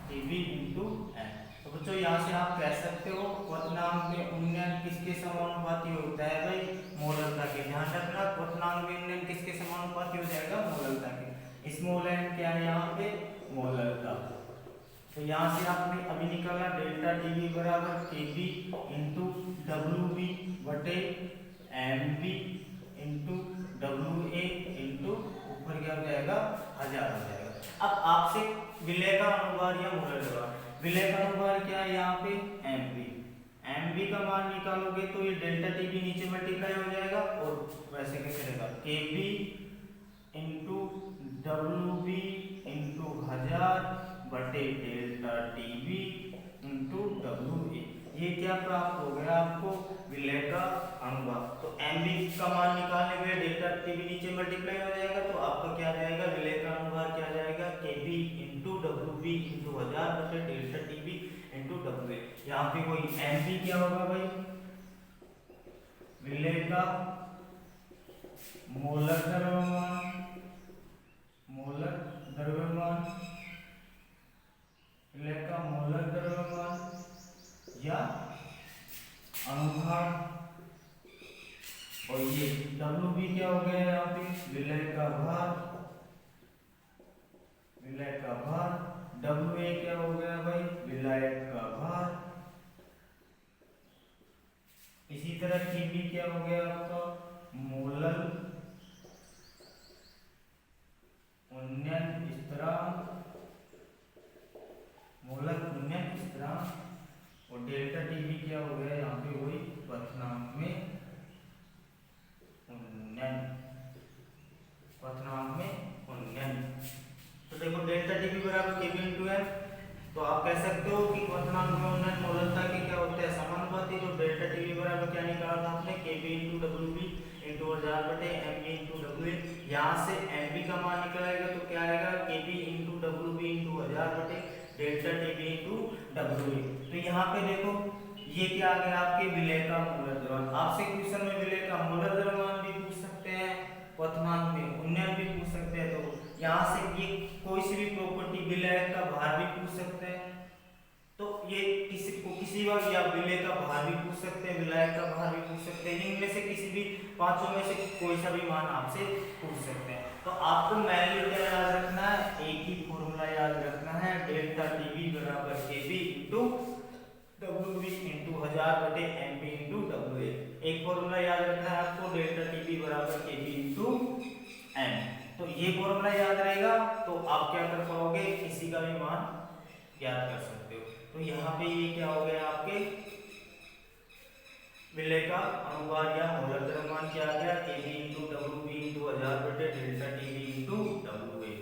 केबी इंटू एम। तो बच्चों यहाँ से आप कह सकते हो क्वथनांक में उन्नयन किसके समानुपाती होता है भाई मोलरता के। ध्यान रखना क्वथनांक में उन्नयन किसके समानुपाती हो जाएगा मोलरता के। स्मॉल एन क्या है यहाँ पे मोलरता। तो यहाँ से आपने अभी निकाला डेल्टा टीवी बराबर K B into W B बटे M B into W A into ऊपर क्या हो जाएगा 1000 हो जाएगा। अब आपसे विलय का अनुभार या मोलर दबाव, विलय का अनुभार क्या है यहाँ पे एम बी का मान निकालोगे तो ये डेल्टा टीबी नीचे मल्टीप्लाई हो जाएगा और वैसे कैसे रहेगा K B into W B into 1000 बटे delta T B into W A. ये क्या प्राप्त हो गया आपको विलय का अनुभाग। तो एम बी का मान निकालने के लिए डेल्टा टीबी नीचे मल्टीप्लाई हो जाएगा तो आपका क्या जाएगा विलय का अनुभाग क्या जाएगा K B into W B into 1000 बटे delta T B into W A. यहाँ पे कोई एम बी क्या होगा भाई विलय का मोलर द्रव्यमान, मोलर द्रव्यमान, विलय का मोलर द्रव्यमान या अनुभार। और ये डब्ल्यू बी क्या हो गया यहाँ पे विलय का भार, विलय का भार, डब्ल्यू ए क्या हो गया भाई विलय का भार। इसी तरह के बी क्या हो गया आपका मोलर उन्नयन स्थिरांक, मोलर उन्नयन स्थिरांक। और डेल्टा टीबी क्या हो गया यहाँ पे वही क्वथनांक में उन्नयन, क्वथनांक में उन्नयन। तो देखो डेल्टा टीबी बराबर के बी इंटू एम। तो आप कह सकते हो कि क्वथनांक में उन्नयन मोलरता के क्या होते हैं समानुपाती। तो डेल्टा टीबी बराबर क्या निकाला था आपने K B into W B into 1000 बटे M B into W A. यहाँ से एम बी का मान निकलेगा तो क्या आएगा K B into W B into 1000 बटे delta T B into W A. तो यहाँ पे देखो ये क्या आ गया आपके विलय का मोलर द्रव्यमान। आपसे क्वेश्चन में विलय का मोलर द्रव्यमान भी पूछ सकते हैं, क्वथनांक में उन्नयन भी पूछ सकते हैं। तो यहाँ से ये कोई सी भी प्रॉपर्टी विलय का भार भी पूछ सकते हैं। तो ये किसी बार या विलय का भार भी पूछ सकते हैं, विलय का भार भी पूछ सकते हैं। इनमें से किसी भी पांचों में से कोई सा भी मान आपसे पूछ सकते हैं। तो आपको मैंने क्या याद रखना है, एक ही फॉर्मूला याद रखना है डेल्टा टीबी बराबर K B into W B into 1000 बटे M B into W A. एक फॉर्मूला याद रखना है आपको डेल्टा टीबी बराबर के बी इंटू एम। तो ये फॉर्मूला याद रहेगा तो आप क्या कर पाओगे किसी का भी मान याद कर सकते हो। तो यहाँ पे ये क्या हो गया आपके विलय का अनुभार या मोलर द्रव्यमान क्या आ गया K B into W B into 1000 बटे delta T B into W A.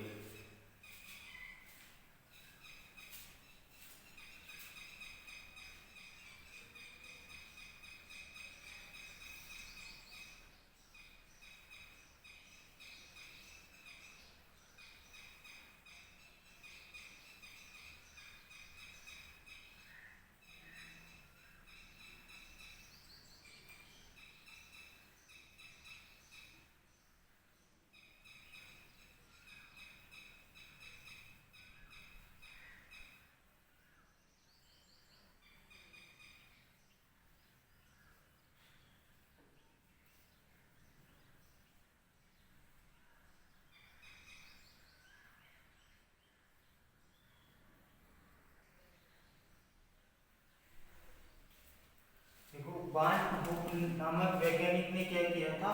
Van Hoff नामक वैज्ञानिक ने क्या किया था,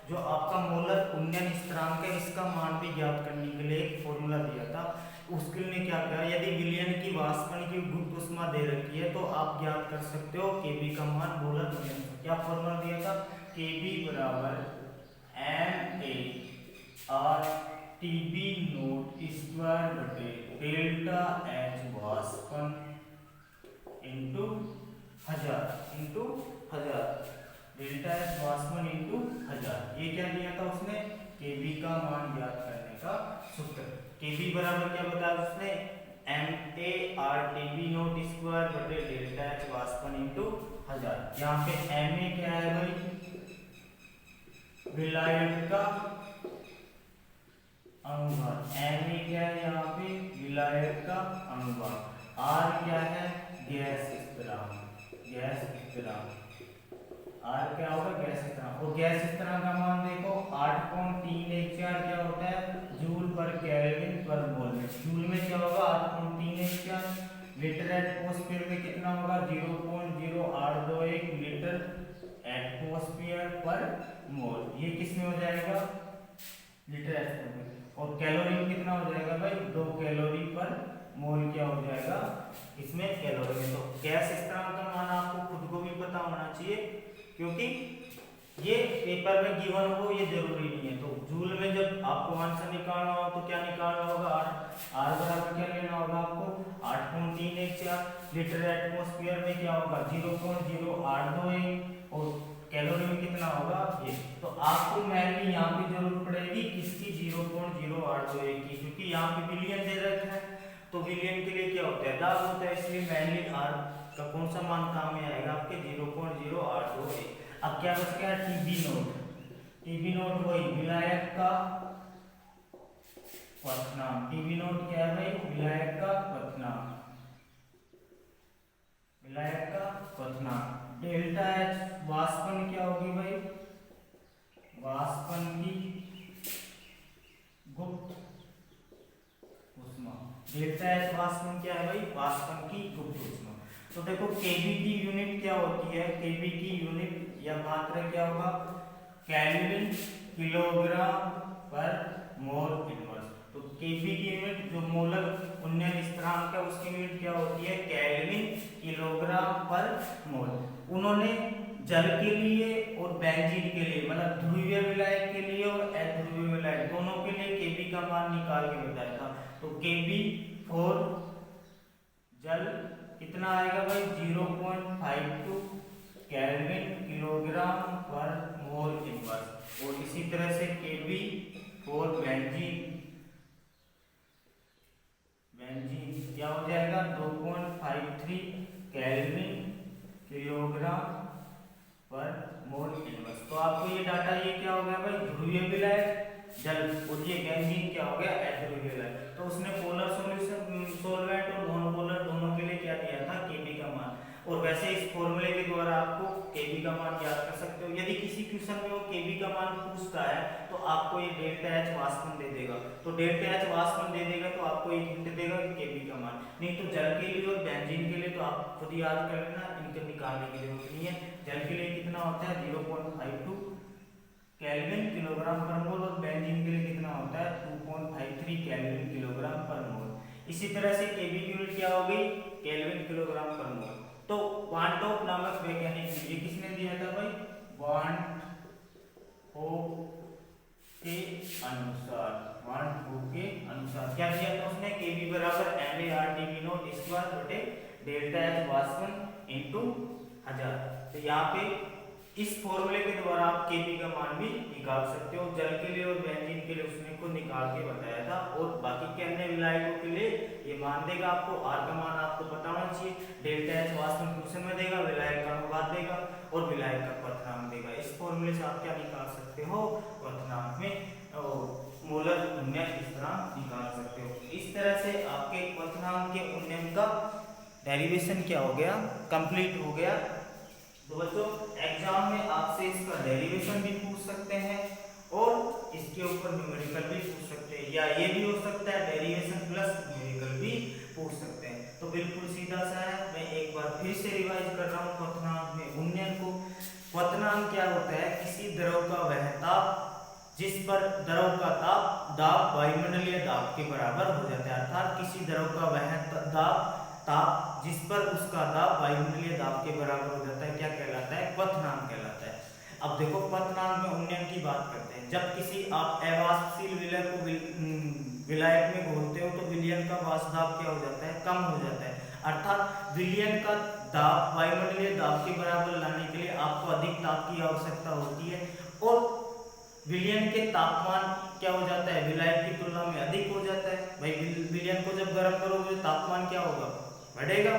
जो आपका मोलर उन्नयन स्थिरांक है इसका मान भी ज्ञात करने के लिए एक फॉर्मूला दिया था। उसके लिए क्या किया, यदि विलयन की वाष्पन की गुप्त ऊष्मा दे रखी है तो आप ज्ञात कर सकते हो केबी का मान मोलर उन्नयन। क्या फॉर्मूला दिया था, केबी बराबर M A R T B not square बटे डेल्टा एच वाष्पन इंटू 1000 डेल्टा एच वाष्पन इंटू 1000। ये क्या दिया था उसने, केबी का मान ज्ञात करने का सूत्र। केबी बराबर क्या बताया उसने, M A R T B not square बटे डेल्टा एच वाष्पन इंटू 1000। यहाँ पे एम ए क्या है भाई, विलायक का अनुभार। एम ए क्या है यहाँ पे, विलायक का अनुभार। आर क्या है, गैस स्थिरांक, गैस स्थिरांक। आर क्या होगा, गैस स्थिरांक। और गैस स्थिरांक का मान देखो 8.314 क्या होता है, जूल पर केल्विन पर मोल में। जूल में क्या होगा 8.314, लीटर एटमॉस्फेयर में कितना होगा 0.0821 लीटर एटमॉस्फेयर पर मोल। ये किसमें हो जाएगा लीटर एटमॉस्फेयर। और कैलोरी में कितना हो जाएगा भाई 2 कैलोरी पर मोल क्या हो जाएगा इसमें कैलोरी में। तो गैस स्थिरांक का मान आपको खुद को भी पता होना चाहिए, क्योंकि ये पेपर में गिवन हो ये जरूरी नहीं है। तो जूल में जब आपको आंसर निकालना हो तो क्या निकालना होगा आर बराबर क्या लेना होगा आपको 8.314, लीटर एटमॉस्फेयर में क्या होगा 0.0821 और कैलोरी में कितना होगा ये। तो आपको मेनली यहाँ पे जरूरत पड़ेगी किसकी 0.0821 की, क्योंकि यहाँ पे बिलियन दे रखा है। तो बिलियन के लिए क्या होता है दाब होता है, इसलिए मेनली आर का कौन सा मान काम में आएगा आपके 0.0821। अब क्या बच गया टीबी नोट। टीबी नोट वही विलायक का क्वथनांक। टीबी नोट क्या है भाई विलायक का क्वथनांक, विलायक का क्वथनांक। डेल्टा एच वाष्पन क्या होगी भाई वाष्पन की गुप्त ऊष्मा। डेल्टा एच वाष्पन क्या है भाई वाष्पन की गुप्त ऊष्मा। तो देखो केबी की यूनिट क्या होती है, केबी की यूनिट या मात्रा क्या होगा केल्विन किलोग्राम पर मोल इनवर्स। तो केबी की यूनिट जो मोलर उन्नयन स्थिरांक है उसकी यूनिट क्या होती है केल्विन किलोग्राम पर मोल। उन्होंने जल के लिए और बेंजीन के लिए मतलब ध्रुवीय विलायक के लिए और अध्रुवीय विलायक दोनों के लिए केबी का मान निकाल के बताया था। तो केबी फॉर जल कितना आएगा भाई 0.52 केल्विन किलोग्राम पर मोल इनवर्स। और इसी तरह से केबी फॉर बेंजीन, बेंजीन क्या हो जाएगा 2.53 केल्विन किलोग्राम पर मोल इनवर्स। तो आपको ये डाटा ये क्या हो गया भाई ध्रुवीय विलायक जल और ये बेंजीन क्या हो गया अध्रुवीय विलायक। तो उसने पोलर सॉल्यूशन सॉल्वेंट और नॉन पोलर दोनों के लिए क्या दिया था केबी का मान। और वैसे इस फॉर्मूले के द्वारा आपको केबी का मान याद कर सकते हो। यदि किसी क्वेश्चन में वो केबी का मान पूछता है तो आपको ये डेल्टा एच वाष्पन दे देगा। तो डेल्टा एच वाष्पन दे देगा तो आपको एक हिंट देगा कि केबी का मान। नहीं तो जल के लिए और बेंजीन के लिए तो आप खुद याद कर लेना, इनको निकालने की जरूरत नहीं है। जल के लिए कितना होता है 0.52 केल्विन किलोग्राम पर मोल और बेंजीन के लिए कितना होता है 2.53 केल्विन किलोग्राम पर मोल। इसी तरह से केबी की यूनिट क्या होगी केल्विन किलोग्राम पर मोल। तो वांटोप नामक वैज्ञानिक ने ये किसने दिया था भाई वांटोप के अनुसार क्या दिया था उसने केबी बराबर MARTB नॉट स्क्वायर बटे डेल्टा एच वाष्पन इनटू 1000। तो यहाँ पे इस फॉर्मूले के द्वारा आप केबी का मान भी निकाल सकते हो। जल के लिए और बेंजीन के लिए उसने खुद निकाल के बताया था और बाकी के अन्य विलायकों के लिए ये मान देगा आपको। आर का मान आपको पता होना चाहिए, डेल्टा एच वाष्पन क्वेश्चन में देगा, विलायक का अनुपात देगा और विलायक का क्वथनांक देगा। इस फॉर्मूले से आप क्या निकाल सकते हो क्वथनांक में मोलर उन्नयन स्थिरांक निकाल सकते हो। इस तरह से आपके क्वथनांक के उन्नयन का डेरिवेशन क्या हो गया कंप्लीट हो गया। तो बच्चों एग्जाम में आपसे इसका डेरिवेशन भी पूछ सकते हैं और इसके ऊपर न्यूमेरिकल भी पूछ सकते हैं, या ये भी हो सकता है डेरिवेशन प्लस न्यूमेरिकल भी पूछ सकते हैं। तो बिल्कुल सीधा सा है, मैं एक बार फिर से रिवाइज कर रहा हूँ क्वथनांक में उन्नयन को। क्वथनांक क्या होता है किसी द्रव का वह ताप जिस पर द्रव का दाब वायुमंडलीय दाब के बराबर हो जाता है। अर्थात किसी द्रव का वह ताप जिस पर उसका दाब वायुमंडलीय दाब के बराबर हो जाता है क्या कहलाता है क्वथनांक कहलाता है। अब देखो क्वथनांक में उन्नयन की बात करते हैं। जब किसी आप अवाष्पशील विलय को विलायक में घोलते हो तो विलयन का वाष्प दाब क्या हो जाता है कम हो जाता है। अर्थात विलयन का दाब वायुमंडलीय दाब के बराबर लाने के लिए आपको अधिक ताप की आवश्यकता होती है और विलयन के तापमान क्या हो जाता है विलायक की तुलना में अधिक हो जाता है। भाई विलयन को जब गर्म करोगे तापमान क्या होगा बढ़ेगा।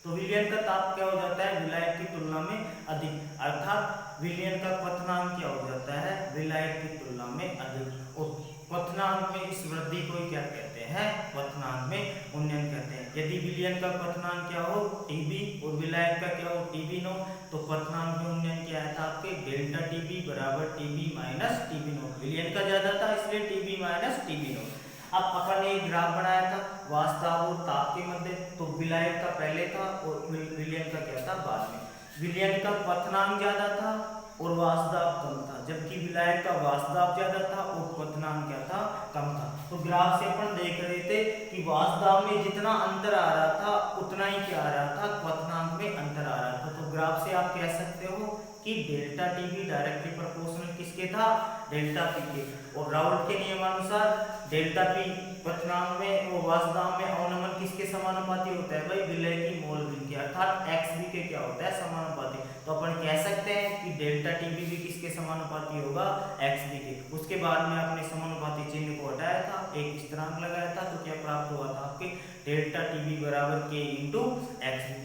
तो विलयन का ताप क्या हो जाता है विलायक की तुलना में अधिक। अर्थात विलयन का क्वथनांक क्या हो जाता है विलायक की तुलना में अधिक। और क्वथनांक में इस वृद्धि को क्या कहते हैं क्वथनांक में उन्नयन कहते हैं। यदि विलयन का क्वथनांक क्या हो TB और विलायक का क्या हो TB नो तो क्वथनांक में उन्नयन क्या आया था आपके डेल्टा टीबी बराबर टीबी माइनस टीबी नोट। विलयन का ज्यादा था इसलिए टीबी माइनस टीबी नोट। अब अपन ने एक ग्राफ बनाया था वास्तव और ताप के मध्य, तो विलायक का पहले था और विलयन का क्या था बाद में। विलयन का क्वथनांक ज्यादा था और वास्तव कम था, जबकि विलायक का वास्तव ज्यादा था और क्वथनांक क्या था कम था। तो ग्राफ से अपन देख रहे थे कि वास्तव में जितना अंतर आ रहा था उतना ही क्या आ रहा था क्वथनांक में अंतर आ रहा था। तो ग्राफ से आप कह सकते हो कि डेल्टा टीबी डायरेक्टली प्रोपोर्शनल किसके था डेल्टा पी के। और राउल्ट के नियमानुसार डेल्टा पी क्वथनांक में और वास्तव में अवनमन किसके समानुपाती होता है भाई विलय की मोल वेग के, अर्थात एक्स बी के क्या होता है समानुपाती। तो अपन कह सकते हैं कि डेल्टा टीबी भी किसके समानुपाती होगा एक्स बी के। उसके बाद में आपने समानुपाती चिन्ह को हटाया था, एक स्थिरांक लगाया था, तो क्या प्राप्त हुआ था आपके डेल्टा टीबी बराबर K into X B.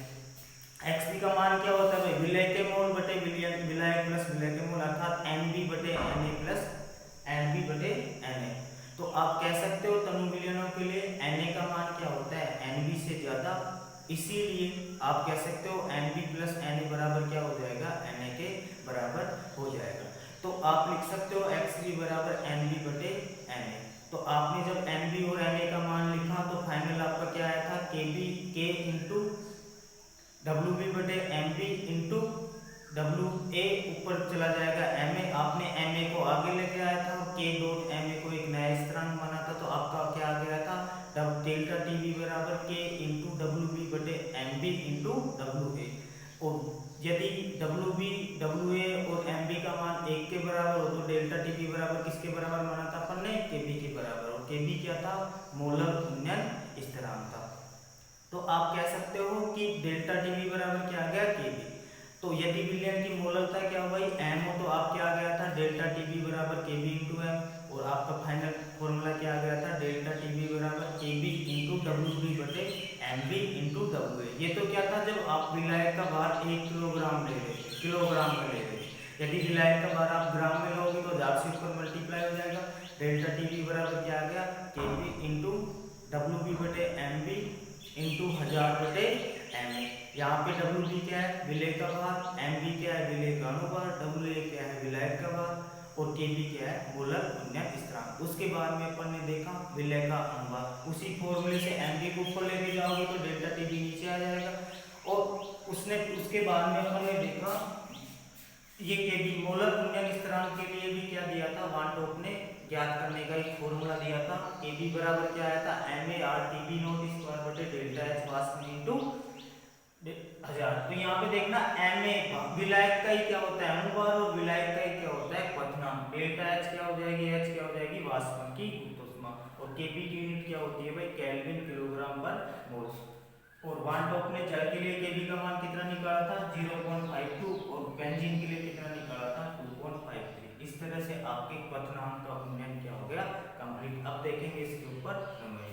X B का मान क्या होता है भाई विलय के मोल बटे विलायक प्लस विलय के मोल, अर्थात एन बी बटे N A plus N B बटे एन ए। तो आप कह सकते हो तनु विलयनों के लिए एन ए का मान क्या होता है एन बी से ज्यादा, इसीलिए आप कह सकते हो N B plus N A बराबर क्या हो जाएगा एन ए के बराबर हो जाएगा। तो आप लिख सकते हो एक्स बी बराबर एन बी बटे एन ए। तो आपने जब एन बी और एन ए का मान लिखा तो फाइनल आपका क्या आया था K B K into W B बटे M B into W A ऊपर चला जाएगा एम ए। आपने एम ए को आगे लेके आया था और के डॉट एम ए को एक नया स्थिरांक माना था, तो आपका क्या आ गया था डेल्टा टी बी बराबर के इंटू डब्ल्यू बी बटे M B into W A. और यदि डब्ल्यू बी डब्ल्यू ए और एम बी का मान 1 के बराबर हो तो डेल्टा टी बी बराबर किसके बराबर माना था अपन ने के बी के बराबर, और के बी क्या था मोलर उन्नयन स्थिरांक था। तो आप कह सकते हो कि डेल्टा टी बी बराबर क्या आ गया के बी। तो यदि विलयन की मोलरता क्या हो भाई एम हो, तो आप क्या आ गया था डेल्टा टी बी बराबर के बी इंटू एम, और आपका फाइनल फॉर्मूला क्या आ गया था डेल्टा टी बी बराबर K B into W B बटे M B into W A. ये तो क्या था जब आप विलायक का भार 1 किलोग्राम ले रहे किलोग्राम में ले रहे, यदि विलायक का भार आप ग्राम में लोगे तो 1000 से ऊपर मल्टीप्लाई हो जाएगा। डेल्टा टी बी बराबर क्या आ गया K B into W B बटे एम बी इंटू 1000 बटे एम ए। यहाँ पे डब्ल्यू बी क्या है विलय का भार, एम बी क्या है विलय का अनुभार, डब्ल्यू ए क्या है विलायक का भार, और के बी क्या है मोलर उन्नयन स्थिरांक। उसके बाद में अपन ने देखा विलय का अनुभार, उसी फॉर्मूले से एम बी को ऊपर लेके जाओगे तो डेल्टा टी बी नीचे आ जाएगा। और उसके बाद में अपन ने देखा ये के बी मोलर उन्नयन स्थिरांक के लिए भी क्या दिया था वान टॉप ने ज्ञात करने का एक फॉर्मूला दिया था। के बी बराबर क्या आया था M A R T B not square बटे डेल्टा एच वास्तव इंटू 1000। तो यहाँ पे देखना एम ए विलायक का ही क्या होता है अनुभार और विलायक का ही क्या होता है क्वथनांक। डेल्टा एच क्या हो जाएगी एच क्या हो जाएगी वाष्पन की ऊष्मा, और के बी की यूनिट क्या होती है भाई केल्विन किलोग्राम पर मोल। और वान टॉप ने जल के लिए के बी का मान कितना निकाला था 0.52 और बेंजीन के लिए कितना निकाला था 2.53। इस तरह से आपके क्वथनांक का उन्नयन क्या हो गया कंप्लीट। अब देखेंगे इसके ऊपर न्यूमेरिकल।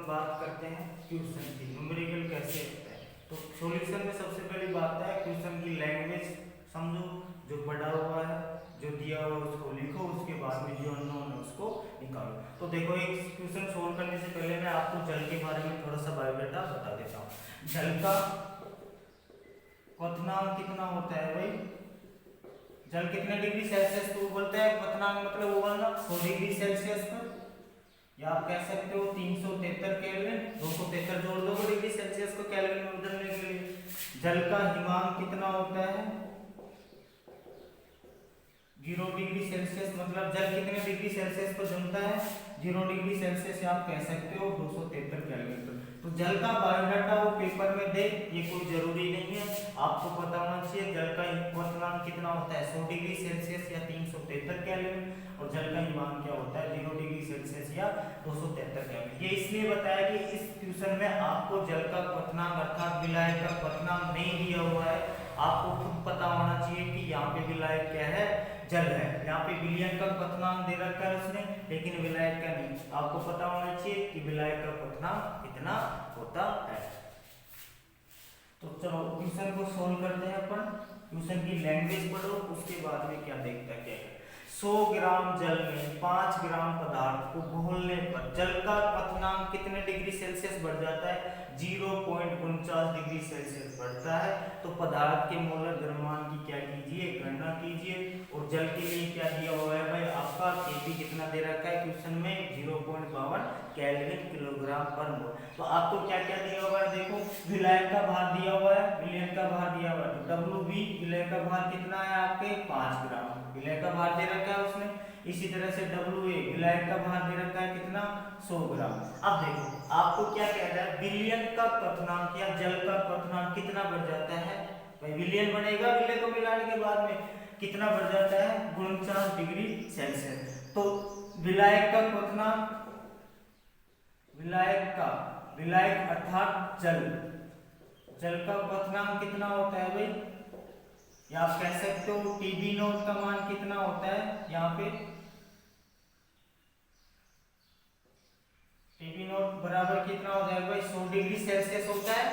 बात करते हैं क्वेश्चन की न्यूमेरिकल कैसे होता है। तो सॉल्यूशन में सबसे पहली बात है क्वेश्चन की लैंग्वेज समझो, जो पढ़ा हुआ है जो दिया हुआ है उसको लिखो, उसके बाद में जो अननोन है उसको निकालो। तो देखो एक क्वेश्चन सोल्व करने से पहले मैं आपको जल के बारे में थोड़ा सा बायोडाटा बता देता हूँ। जल का क्वथनांक कितना होता है भाई, जल कितने डिग्री सेल्सियस को उबलता है, क्वथनांक मतलब उबलना 100 डिग्री सेल्सियस पर, या आप कह सकते हो 373 केल्विन, 273 जोड़ दो डिग्री सेल्सियस को केल्विन में बदलने के लिए। जल का हिमांक कितना होता है 0 डिग्री सेल्सियस, मतलब जल कितने डिग्री सेल्सियस पर जमता है 0 डिग्री सेल्सियस, या आप कह सकते हो 273 केल्विन। तो जल का बायोडाटा वो पेपर में दे, ये कोई जरूरी नहीं है, आपको पता होना चाहिए जल का क्वथनांक कितना होता है 100 डिग्री सेल्सियस या 373 केल्विन, और जल का हिमांक क्या होता है 0 डिग्री सेल्सियस या 273 केल्विन। ये इसलिए बताया कि इस ट्यूशन में आपको जल का क्वथनांक अर्थात विलायक का क्वथनांक नहीं दिया हुआ है, आपको खुद पता होना चाहिए कि यहाँ पे विलायक क्या है, जल है। यहाँ पे विलयन का क्वथनांक दे रखा है उसने, लेकिन विलायक का नहीं। आपको पता होना चाहिए कि विलायक का क्वथनांक कितना होता है। तो चलो ट्यूशन को सोल्व करते हैं अपन। ट्यूशन की लैंग्वेज पढ़ो, उसके बाद में क्या देखता है क्या है। 100 ग्राम जल में 5 ग्राम पदार्थ को घोलने पर जल का क्वथनांक कितने डिग्री सेल्सियस बढ़ जाता है, 0.49 डिग्री सेल्सियस बढ़ता है। तो पदार्थ के मोलर द्रव्यमान की क्या कीजिए, गणना कीजिए। और जल के लिए क्या दिया हुआ है भाई, आपका Kb कितना दे रखा है क्वेश्चन में, 0.52 केल्विन किलोग्राम पर मोल। तो आपको क्या क्या दिया हुआ है, देखो विलायक का भार दिया हुआ है, विलयन का भार दिया हुआ है। तो Wb विलयक का भार कितना है आपके 5 ग्राम, विलयक का भार दे रखा है उसने। इसी तरह से Wa विलायक का भार दे रखा है कितना 100 ग्राम। अब देखो आपको क्या कह रहा है, विलयन का क्वथनांक या जल का क्वथनांक कितना बढ़ जाता है भाई, विलयन बनेगा विलय को मिलाने के बाद में, कितना बढ़ जाता है 49 डिग्री सेल्सियस। तो विलायक का क्वथनांक, विलायक अर्थात जल का क्वथनांक कितना होता है भाई, या आप कह सकते हो Tb नोट का मान कितना होता है, यहाँ पे Tb नोट बराबर कितना हो जाएगा भाई 100 डिग्री सेल्सियस होता है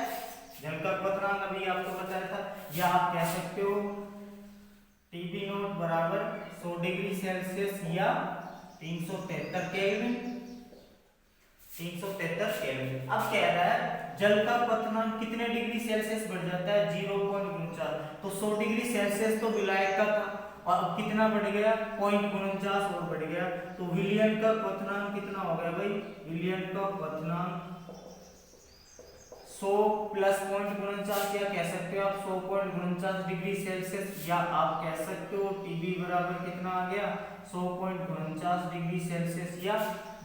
जल का क्वथनांक, अभी आपको बताया था। या आप कह सकते हो Tb नोट बराबर 100 डिग्री सेल्सियस या 373 केल्विन, 373 केल्विन। अब कह रहा है जल का क्वथनांक कितने डिग्री सेल्सियस बढ़ जाता है 0.49। तो 100 डिग्री सेल्सियस तो विलायक का था, और अब कितना बढ़ गया 0.49 और बढ़ गया। तो विलयन का क्वथनांक कितना हो गया भाई, विलयन का क्वथनांक 100 प्लस 0.49, या कह सकते हो आप 100.49 डिग्री सेल्सियस, या आप कह सकते हो Tb बराबर कितना आ गया 100.49 डिग्री सेल्सियस, या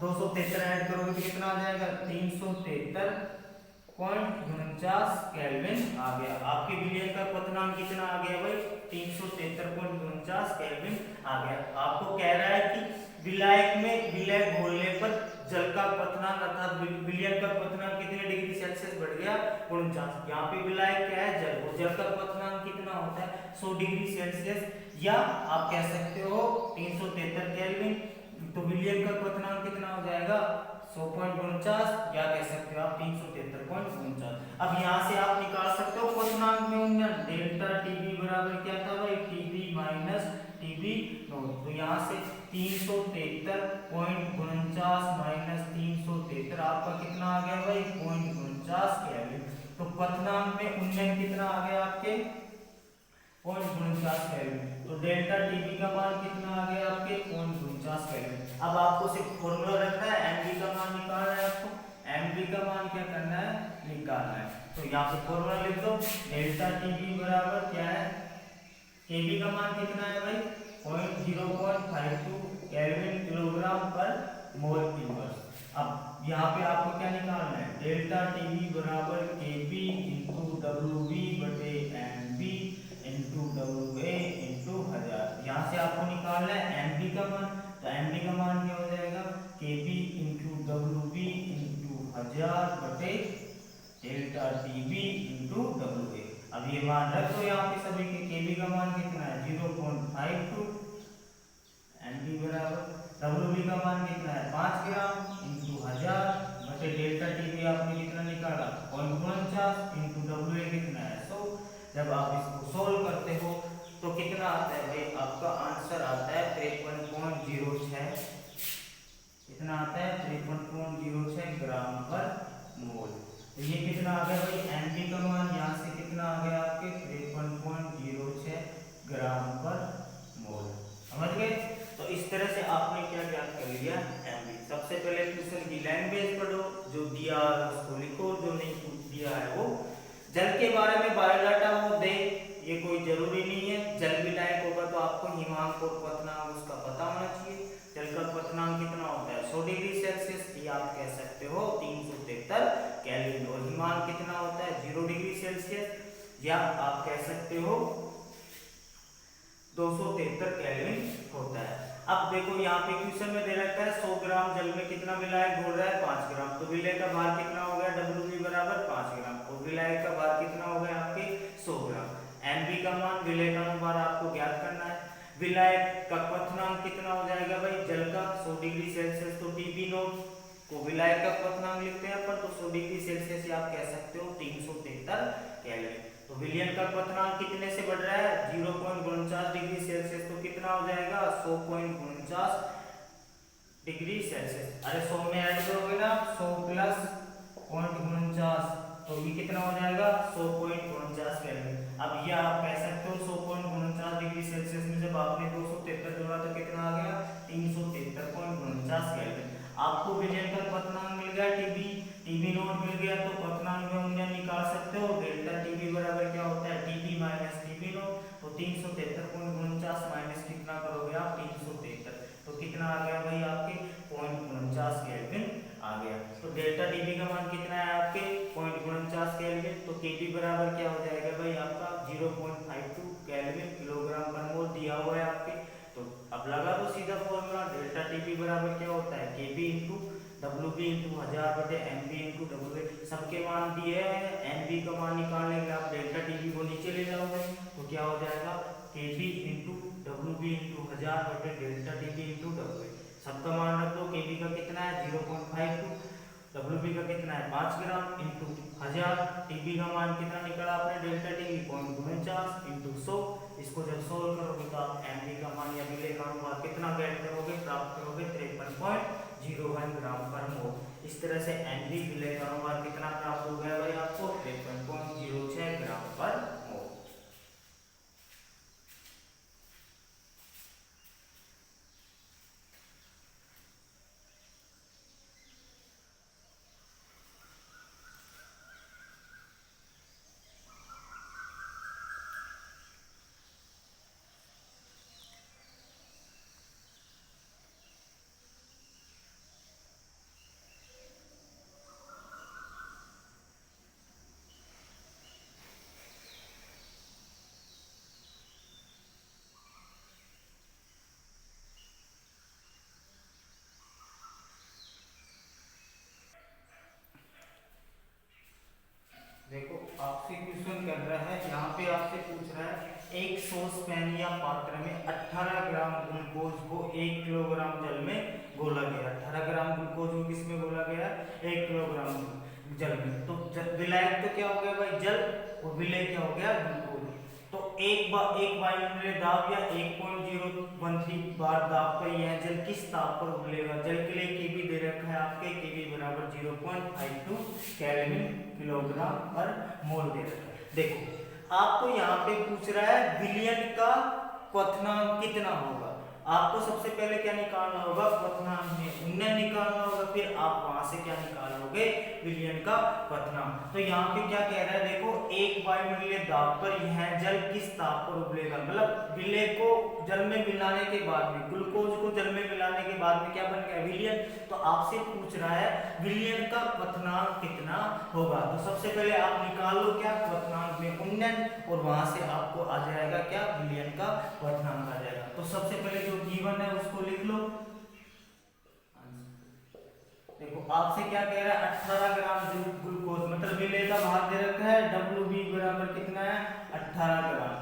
273 ऐड करोगे तो कितना आ जाएगा 373.49 केल्विन आ गया। आपके विलयन का क्वथनांक कितना आ गया भाई 373.49 केल्विन आ गया। आपको कह रहा है कि विलायक में विलय घोलने पर जल का क्वथनांक अर्थात विलयन का क्वथनांक कितने डिग्री सेल्सियस बढ़ गया 49। यहाँ पे विलायक क्या है जल, वो जल का क्वथनांक कितना होता है 100 डिग्री सेल्सियस, या आप कह सकते हो 373 केल्विन। तो विलयन का क्वथनांक कितना हो जाएगा 100.49, या कह सकते हो आप 373.49। अब यहाँ से आप निकाल सकते हो क्वथनांक में उन्नयन, डेल्टा Tb बराबर क्या था भाई Tb माइनस Tb नोट। तो यहाँ से 373.49 माइनस 373 आपका कितना आ गया भाई 0.49 केल्विन। तो क्वथनांक में उन्नयन कितना आ गया आपके 0.49 केल्विन। तो डेल्टा Tb का मान कितना आ गया आपके 0.49 केल्विन। अब आपको सिर्फ फॉर्मूला रखना है, Mb का मान निकालना है आपको, Mb का मान क्या करना है निकालना है। तो यहाँ पे फॉर्मूला लिख दो, डेल्टा Tb बराबर क्या है, Kb का मान कितना है भाई 0.52 केल्विन किलोग्राम पर मोल इनवर्स। अब यहाँ पे आपको क्या निकालना है, डेल्टा Tb बराबर Kb इंटू Wb बटे Mb इंटू Wa इंटू 1000। यहाँ से आपको निकालना है Mb का मान, तो Mb का मान क्या हो जाएगा Kb इंटू Wb इंटू 1000 बटे डेल्टा Tb इंटू Wa। अब ये मान रख दो यहाँ पे सभी के, Kb का मान कितना है 0.52, Mb बराबर Wb का मान कितना है 5 ग्राम इंटू 1000 बटे डेल्टा Tb आपने कितना निकाला 0.49 इंटू Wa कितना है 100। जब आप इसको सोल्व करते हो तो कितना आता है भाई, आपका आंसर आता है 53.06, कितना आता है 53.06 ग्राम पर मोल। तो ये कितना आ गया भाई Mb का मान, यहाँ से कितना आ गया आपके 53.06 ग्राम पर मोल। समझ गए। तो इस तरह से आपने क्या ज्ञात कर लिया Mb। सबसे पहले ट्यूशन की लैंग्वेज पढ़ो, जो दिया है उसको लिखो, जो नहीं दिया है वो जल के बारे में बायोडाटा वो दे, ये कोई जरूरी नहीं है। जल विलायक होगा तो आपको हिमांक और क्वथनांक उसका पता होना चाहिए। जल का क्वथनांक कितना होता है 100 डिग्री सेल्सियस या आप कह सकते हो 273 केल्विन होता है। अब देखो यहाँ पे क्वेश्चन में दे रखा है 100 ग्राम जल में कितना विलायक घोल रहा है 5 ग्राम, तो विलायक का भार कितना हो गया WB बराबर 5 ग्राम और विलायक का भार कितना हो गया आपके 100 ग्राम। MB का मान विलायक अनुभार आपको ज्ञात करना है। विलायक का क्वथनांक कितना हो जाएगा भाई जल का 100 डिग्री सेल्सियस, तो TB नोट को विलायक का क्वथनांक लिखते हैं अपन, तो 100 डिग्री सेल्सियस आप कह सकते हो 373 केल्विन। तो विलयन का क्वथनांक कितने से बढ़ रहा है 0.49 डिग्री सेल्सियस, तो कितना हो जाएगा 100.49 डिग्री सेल्सियस। अरे 100 में ऐड करोगे ना 100 प्लस 0.49 तो ये कितना हो जाएगा 100.49 केल्विन। अब ये आप कह सकते हो 100.49 डिग्री सेल्सियस में जब आपने 273 जोड़ा तो कितना आ गया 373.49 केल्विन। आपको विलयन का क्वथनांक मिल गया TB नोट मिल गया, तो क्वथनांक में हमने निकाल सकते हो डेल्टा TB बराबर क्या होता है TB माइनस TB नोट, तो 373.49 माइनस कितना करोगे आप 373, तो कितना आ गया भाई आपके 0.49 केल्विन आ गया। तो डेल्टा TB का मान कितना है आपके 0.49 केल्विन, तो KB बराबर क्या हो जाएगा भाई आपका 0.52 केल्विन किलोग्राम पर मोल दिया हुआ है आपके। तो अब लगा दो सीधा फॉर्मूला, डेल्टा TB बराबर क्या होता है KB इंटू WB इंटू 1000 बटे MB इंटू WB, सबके मान दिए हैं। MB का मान निकालने के आप डेल्टा TB को नीचे ले जाओगे तो क्या हो जाएगा KB इंटू WB इंटू 1000 बटे डेल्टा TB इंटू WB, सबका मान रख दो। KB का कितना है 0.52, WB का कितना है 5 ग्राम इंटू 1000, TB का मान कितना निकला आपने डेल्टा TB 0.49 इंटू 100, इसको जब सोल्व करोगे तो आप MB का मान या विलयन का अनुपात कितना गेट करोगे प्राप्त करोगे 53.01 ग्राम पर मोल। इस तरह से MB विलयन का अनुपात कितना प्राप्त हो गया भाई आपको 53.06 ग्राम पर मोल। देखो आपसे क्वेश्चन कर रहा है, यहाँ पे आपसे पूछ रहा है एक सॉस पैन या पात्र में 18 ग्राम ग्लूकोज को 1 किलोग्राम जल में घोला गया। 18 ग्राम ग्लूकोज को किसमें घोला गया 1 किलोग्राम जल में, तो विलायक तो क्या हो गया भाई जल और विलय क्या हो गया ग्लूकोज। तो एक वायुमंडलीय दाब या 1.013 बार दाब पर यह जल किस ताप पर उबलेगा। जल के लिए केबी दे रखा है आपके, केबी बराबर 0.52 केल्विन किलोग्राम पर मोल दे रखा है। देखो आपको यहाँ पे पूछ रहा है विलयन का क्वथनांक कितना होगा। आपको सबसे पहले क्या निकालना होगा क्वथनांक में उन्नयन निकालना होगा, फिर आप वहां से क्या निकालोगे विलयन का क्वथनांक। तो यहाँ पे क्या कह रहा है देखो एक वायुमंडलीय दाब पर यह जल किस ताप पर उबलेगा, मतलब विलय को जल में मिलाने के बाद में ग्लूकोज को जल में मिलाने के बाद में क्या बन गया विलयन। तो आपसे पूछ रहा है विलयन का क्वथनांक कितना होगा। तो सबसे पहले आप निकाल लो क्या क्वथनांक में उन्नयन और वहां से आपको आ जाएगा क्या विलयन का क्वथनांक आ जाएगा। तो सबसे पहले जो गिवन है उसको लिख लो। देखो आपसे क्या कह रहा है 18 ग्राम ग्लूकोज, मतलब विलय का भार दे रखा है WB बराबर कितना है 18 ग्राम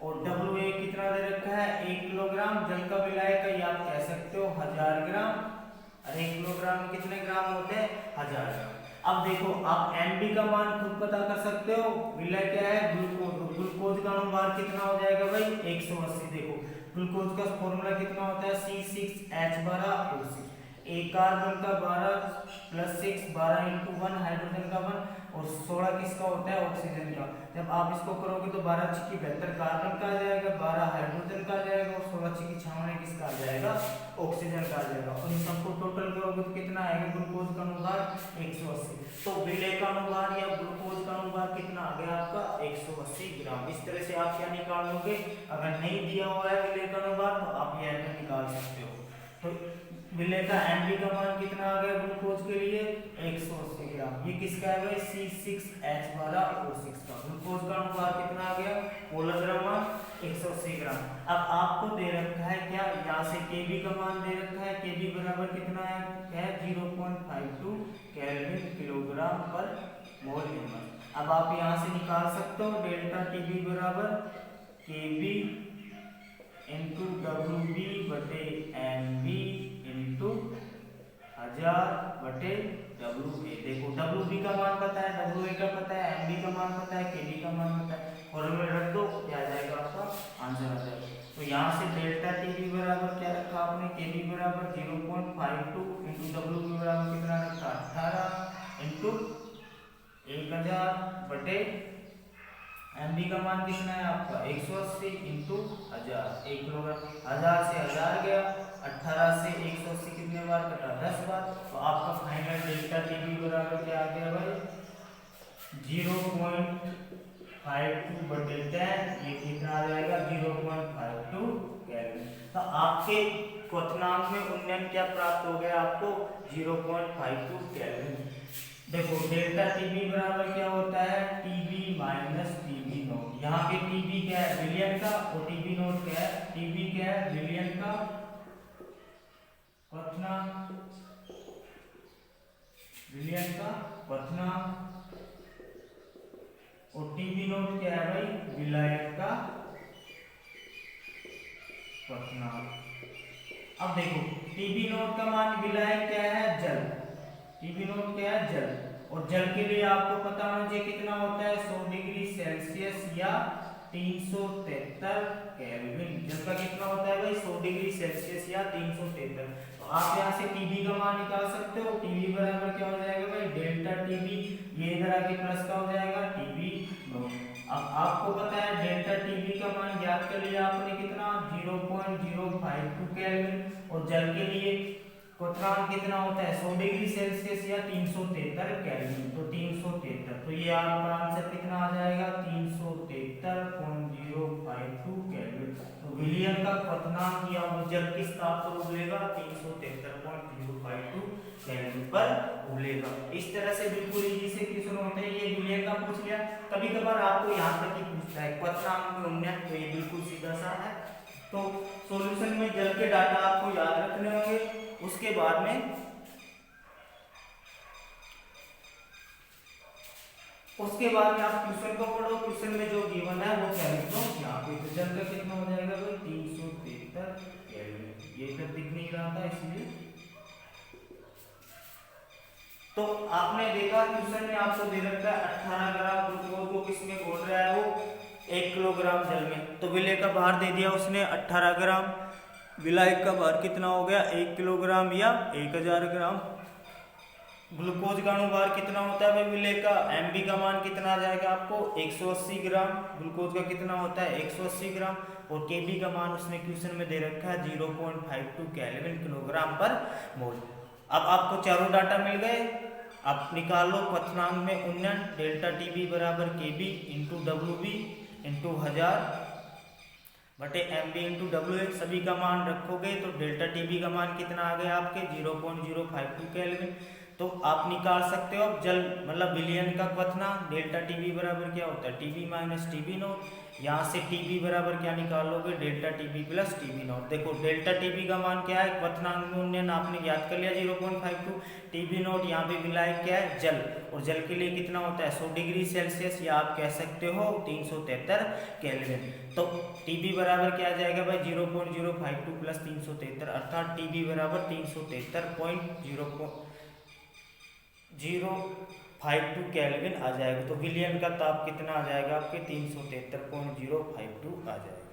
और WA कितना दे रखा है 1 किलोग्राम। जल का विलायक का ये आप कह सकते हो 1000 ग्राम और 1 किलोग्राम में कितने ग्राम होते हैं 1000 ग्राम। अब देखो आप MB का मान खुद पता कर सकते हो, विलय क्या है ग्लूकोज, ग्लूकोज का अनुपात कितना हो जाएगा भाई 180। देखो ग्लूकोज का फॉर्मूला कितना होता है C6H12O6, एक कार्बन का 12 प्लस 6 12 इंटू 1 हाइड्रोजन का 1 और 16 किसका होता है ऑक्सीजन का। जब आप इसको करोगे तो 12 छिकी 72 कार्बन का आ जाएगा, 12 हाइड्रोजन का आ जाएगा और 16 छिकी 56 किसका आ जाएगा ऑक्सीजन का आ जाएगा। और इन सबको टोटल करोगे तो कितना आएगा ग्लूकोज का अनुपात 180। तो विलय का अनुपात या ग्लूकोज का अनुपात कितना आ गया आपका 180 ग्राम। इस तरह से आप क्या निकाल लोगे, अगर नहीं दिया हुआ है विलय का अनुपात तो आप यह निकाल सकते हो। तो विलय का MB का मान कितना आ गया ग्लूकोज के लिए 180 ग्राम। ग्राम। ये किसका है भाई? C6H12O6 का। ग्लूकोज का अनुपात कितना आ गया? मोलर द्रव्यमान 180 ग्राम। अब आपको दे रखा है क्या, यहाँ से Kb का मान दे रखा है। Kb बराबर कितना है 0.52 केल्विन किलोग्राम पर मोल एमएल। अब आप यहाँ से निकाल सकते हो डेल्टा Tb बराबर Kb इंटू WB बटे MB इंटू 1000 बटे WA। देखो WB का मान पता है, WA का पता है, MB का मान पता है, Kb का मान पता है। फॉर्मूला रख दो, क्या आ जाएगा आपका आंसर आ जाएगा। तो यहाँ से डेल्टा Tb बराबर क्या रखा आपने? Kb बराबर 0.52 इंटू WB बराबर कितना रखा? 18 इंटू 1000 बटे MB का मान कितना है आपका? 180 इंटू 1000। 1 किलोग्राम। 1000 से 1000 गया, 18 से 180 कितने बार कटा? 10 बार। तो आपका फाइनल डेल्टा Tb बराबर क्या आ गया भाई? 0.52 बटे 10। ये कितना आ जाएगा? 0.52 केल्विन। तो आपके क्वथनांक में उन्नयन क्या प्राप्त हो गया आपको? 0.52 केल्विन। देखो डेल्टा Tb बराबर क्या होता है? Tb minus Tb note. यहाँ पे Tb क्या है? विलियन का। और Tb नोट क्या है? Tb क्या है? विलियन का क्वथनांक। विलियन का क्वथनांक। और Tb नोट क्या है भाई? विलायक का क्वथनांक। अब देखो Tb नोट का मान विलायक क्या है? जल। Tb नोट क्या है? जल। और जल के लिए आपको पता होना चाहिए कितना होता है? 100 डिग्री सेल्सियस या 373 केल्विन। जल का कितना होता है भाई? 100 डिग्री सेल्सियस या 373। तो आप यहाँ से Tb का मान निकाल सकते हो। Tb बराबर क्या हो जाएगा भाई? Delta Tb। ये इधर आके प्लस का हो जाएगा Tb नोट। अब आपको पता है डेल्टा Tb का मान ज्ञात कर लिया आपने कितना? 0.052 केल्विन। और जल के लिए क्वथनांक कितना होता है? 100 डिग्री सेल्सियस या 373 केल्विन। तो 373। तो ये आपका आंसर कितना आ जाएगा? 373.052 केल्विन। तो विलियन का क्वथनांक या जल किस ताप पर उबलेगा? 373.052 केल्विन पर उबलेगा। इस तरह से बिल्कुल इजी से क्वेश्चन होते हैं। ये विलियन का पूछ लिया। कभी कभार आपको यहाँ तक ही पूछता है क्वथनांक में उन्नयन। तो ये बिल्कुल सीधा सा है। तो सॉल्यूशन में जल के डाटा आपको याद रखने होंगे। उसके बाद में आप क्वेश्चन को पढ़ो। क्वेश्चन में जो गिवन है वो क्या लिख दो यहाँ पे। तो जल का कितना हो जाएगा भाई? 373 केल्विन। ये इधर दिख नहीं रहा था इसलिए। तो आपने देखा क्वेश्चन में आपको दे रखा है 18 ग्राम ग्लूकोज को किसमें घोल रहा है? वो 1 किलोग्राम जल में। तो विलय का भार दे दिया उसने 18 ग्राम। विलायक का भार कितना हो गया? 1 किलोग्राम या 1000 ग्राम। ग्लूकोज का अनुभार कितना होता है भाई विलय का? एमबी का मान कितना आ जाएगा आपको? 180 ग्राम। ग्लूकोज का कितना होता है? 180 ग्राम। और केबी का मान उसने क्वेश्चन में दे रखा है 0.52 केल्विन किलोग्राम पर मोल। अब आपको चारों डाटा मिल गए। अब निकाल लो क्वथनांक में उन्नयन। डेल्टा Tb बराबर Kb इंटू WB इंटू 1000 बटे MB इंटू WA। सभी का मान रखोगे तो डेल्टा Tb का मान कितना आ गया आपके? 0.052 केल्विन। तो आप निकाल सकते हो अब जल मतलब विलियन का क्वथनांक। डेल्टा Tb बराबर क्या होता है? Tb minus Tb note. यहाँ से Tb बराबर क्या निकालोगे? Delta Tb plus Tb note. देखो डेल्टा Tb का मान क्या है? क्वथनांक में उन्नयन आपने ज्ञात कर लिया 0.52। Tb नोट यहाँ पे विलायक क्या है? जल। और जल के लिए कितना होता है? 100 डिग्री सेल्सियस या आप कह सकते हो 373 केल्विन। तो Tb बराबर क्या आ जाएगा भाई? 0.052 प्लस 373 अर्थात Tb बराबर 373.052 केल्विन आ जाएगा। तो विलियन का ताप कितना आ जाएगा आपके? 373.052 आ जाएगा।